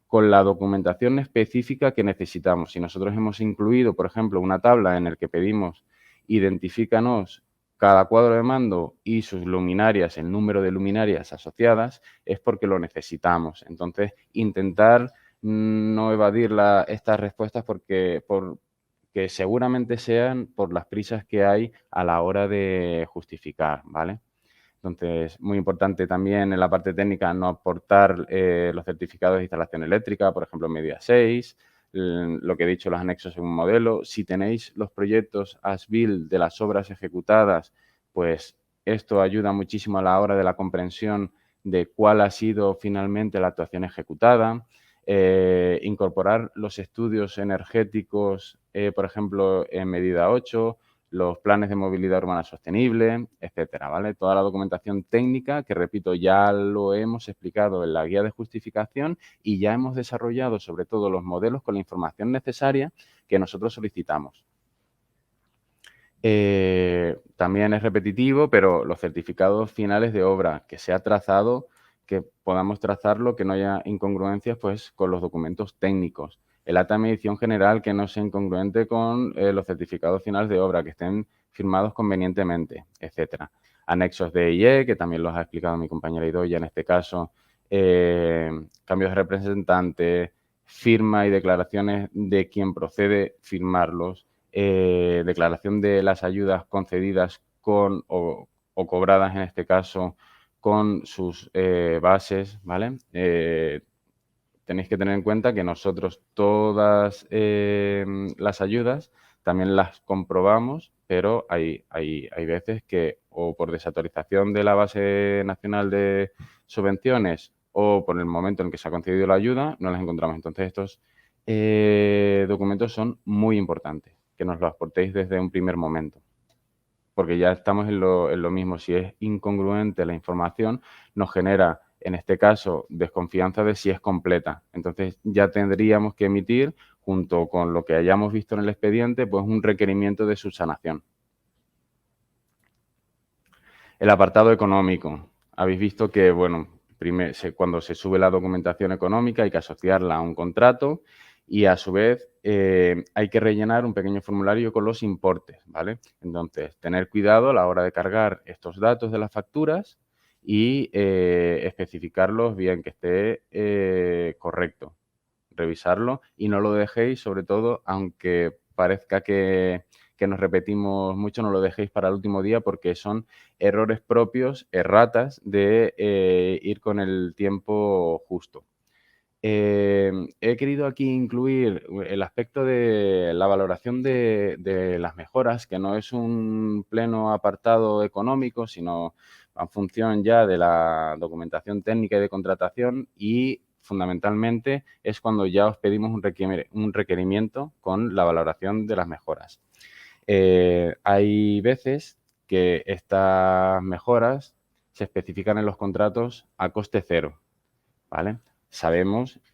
con la documentación específica que necesitamos. Si nosotros hemos incluido, por ejemplo, una tabla en la que pedimos identifícanos cada cuadro de mando y sus luminarias, el número de luminarias asociadas, es porque lo necesitamos. Entonces, intentar no evadir estas respuestas porque seguramente sean por las prisas que hay a la hora de justificar, ¿vale? Entonces, muy importante también en la parte técnica no aportar los certificados de instalación eléctrica, por ejemplo, en medida 6, lo que he dicho, los anexos en un modelo. Si tenéis los proyectos as-built de las obras ejecutadas, pues esto ayuda muchísimo a la hora de la comprensión de cuál ha sido finalmente la actuación ejecutada. Incorporar los estudios energéticos, por ejemplo, en medida 8, los planes de movilidad urbana sostenible, etcétera, ¿vale? Toda la documentación técnica que, repito, ya lo hemos explicado en la guía de justificación y ya hemos desarrollado sobre todo los modelos con la información necesaria que nosotros solicitamos. También es repetitivo, pero los certificados finales de obra, que sea trazado, que podamos trazarlo, que no haya incongruencias pues, con los documentos técnicos. El acta de medición general que no sea incongruente con los certificados finales de obra, que estén firmados convenientemente, etcétera. Anexos de IE, que también los ha explicado mi compañera Idoia en este caso, cambios de representante, firma y declaraciones de quien procede firmarlos, declaración de las ayudas concedidas con o cobradas en este caso con sus bases, ¿vale? Tenéis que tener en cuenta que nosotros todas las ayudas también las comprobamos, pero hay veces que o por desautorización de la base nacional de subvenciones o por el momento en que se ha concedido la ayuda, no las encontramos. Entonces, estos documentos son muy importantes, que nos los aportéis desde un primer momento, porque ya estamos en lo mismo. Si es incongruente la información, nos genera, en este caso, desconfianza de si es completa. Entonces, ya tendríamos que emitir, junto con lo que hayamos visto en el expediente, pues un requerimiento de subsanación. El apartado económico. Habéis visto que, bueno, cuando se sube la documentación económica hay que asociarla a un contrato y, a su vez, hay que rellenar un pequeño formulario con los importes, ¿vale? Entonces, tener cuidado a la hora de cargar estos datos de las facturas y especificarlos bien, que esté correcto. Revisarlo y no lo dejéis, sobre todo, aunque parezca que nos repetimos mucho, no lo dejéis para el último día, porque son errores propios, erratas, de ir con el tiempo justo. He querido aquí incluir el aspecto de la valoración de las mejoras, que no es un pleno apartado económico, sino en función ya de la documentación técnica y de contratación, y fundamentalmente es cuando ya os pedimos un requerimiento con la valoración de las mejoras. Hay veces que estas mejoras se especifican en los contratos a coste cero, ¿vale?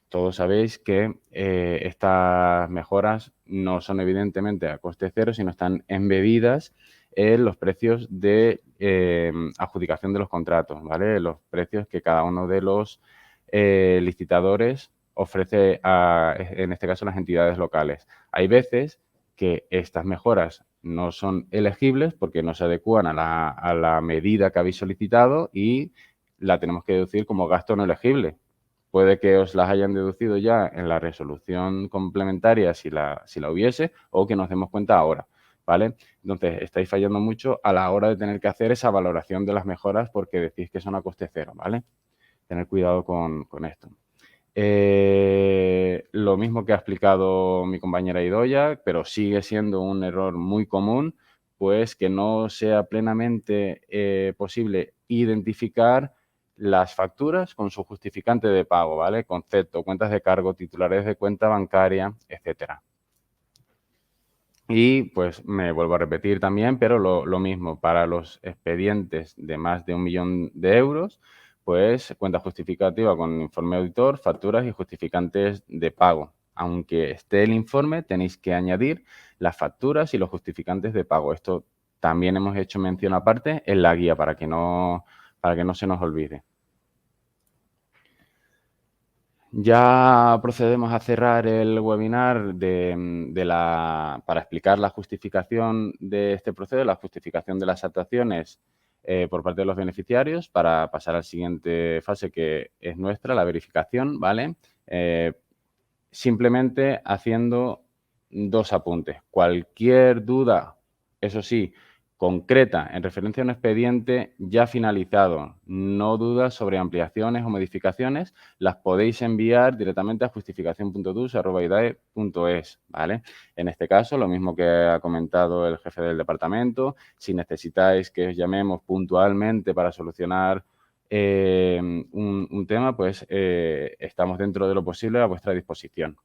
Todos sabéis que estas mejoras no son evidentemente a coste cero, sino están embebidas en los precios de adjudicación de los contratos, ¿vale? Los precios que cada uno de los licitadores ofrece en este caso, las entidades locales. Hay veces que estas mejoras no son elegibles porque no se adecúan a la medida que habéis solicitado y la tenemos que deducir como gasto no elegible. Puede que os las hayan deducido ya en la resolución complementaria si la hubiese, o que nos demos cuenta ahora, ¿vale? Entonces, estáis fallando mucho a la hora de tener que hacer esa valoración de las mejoras porque decís que son a coste cero, ¿vale? Tener cuidado con esto. Lo mismo que ha explicado mi compañera Idoia, pero sigue siendo un error muy común, pues que no sea plenamente posible identificar las facturas con su justificante de pago, ¿vale? Concepto, cuentas de cargo, titulares de cuenta bancaria, etcétera. Y pues me vuelvo a repetir también, pero lo mismo para los expedientes de más de 1 millón de euros, pues cuenta justificativa con informe auditor, facturas y justificantes de pago. Aunque esté el informe, tenéis que añadir las facturas y los justificantes de pago. Esto también hemos hecho mención aparte en la guía para que no se nos olvide. Ya procedemos a cerrar el webinar para explicar la justificación de este proceso, la justificación de las actuaciones por parte de los beneficiarios, para pasar a la siguiente fase, que es nuestra, la verificación, ¿vale? Simplemente haciendo 2 apuntes. Cualquier duda, eso sí, concreta en referencia a un expediente ya finalizado. No dudas sobre ampliaciones o modificaciones, las podéis enviar directamente a justificación.dus@idae.es, ¿vale? En este caso, lo mismo que ha comentado el jefe del departamento, si necesitáis que os llamemos puntualmente para solucionar un tema, pues estamos dentro de lo posible a vuestra disposición.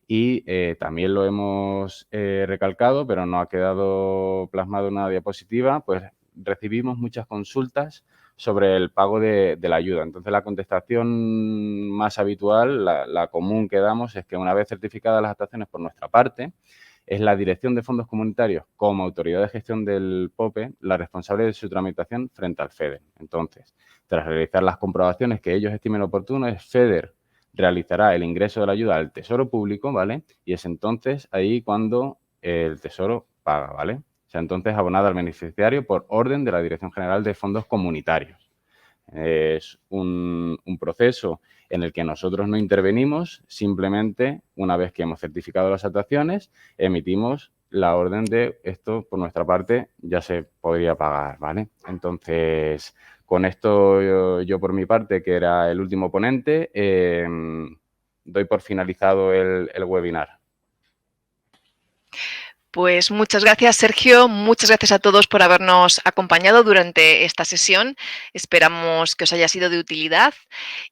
Y también lo hemos recalcado, pero no ha quedado plasmado en una diapositiva, pues recibimos muchas consultas sobre el pago de la ayuda. Entonces, la contestación más habitual, la común que damos, es que una vez certificadas las actuaciones por nuestra parte, es la Dirección de Fondos Comunitarios, como autoridad de gestión del POPE, la responsable de su tramitación frente al FEDER. Entonces, tras realizar las comprobaciones que ellos estimen oportunas, FEDER realizará el ingreso de la ayuda al Tesoro Público, ¿vale? Y es entonces ahí cuando el Tesoro paga, ¿vale? O sea, entonces abonada al beneficiario por orden de la Dirección General de Fondos Comunitarios. Es un proceso en el que nosotros no intervenimos, simplemente una vez que hemos certificado las actuaciones, emitimos la orden de esto por nuestra parte ya se podría pagar, ¿vale? Entonces, con esto yo por mi parte, que era el último ponente, doy por finalizado el webinar. Pues muchas gracias, Sergio. Muchas gracias a todos por habernos acompañado durante esta sesión. Esperamos que os haya sido de utilidad.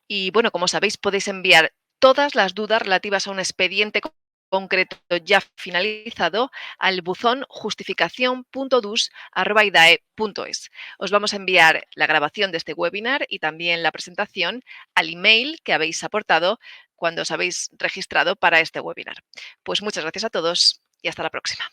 Y bueno, como sabéis, podéis enviar todas las dudas relativas a un expediente concreto ya finalizado al buzón justificación.dus@idae.es. Os vamos a enviar la grabación de este webinar y también la presentación al email que habéis aportado cuando os habéis registrado para este webinar. Pues muchas gracias a todos y hasta la próxima.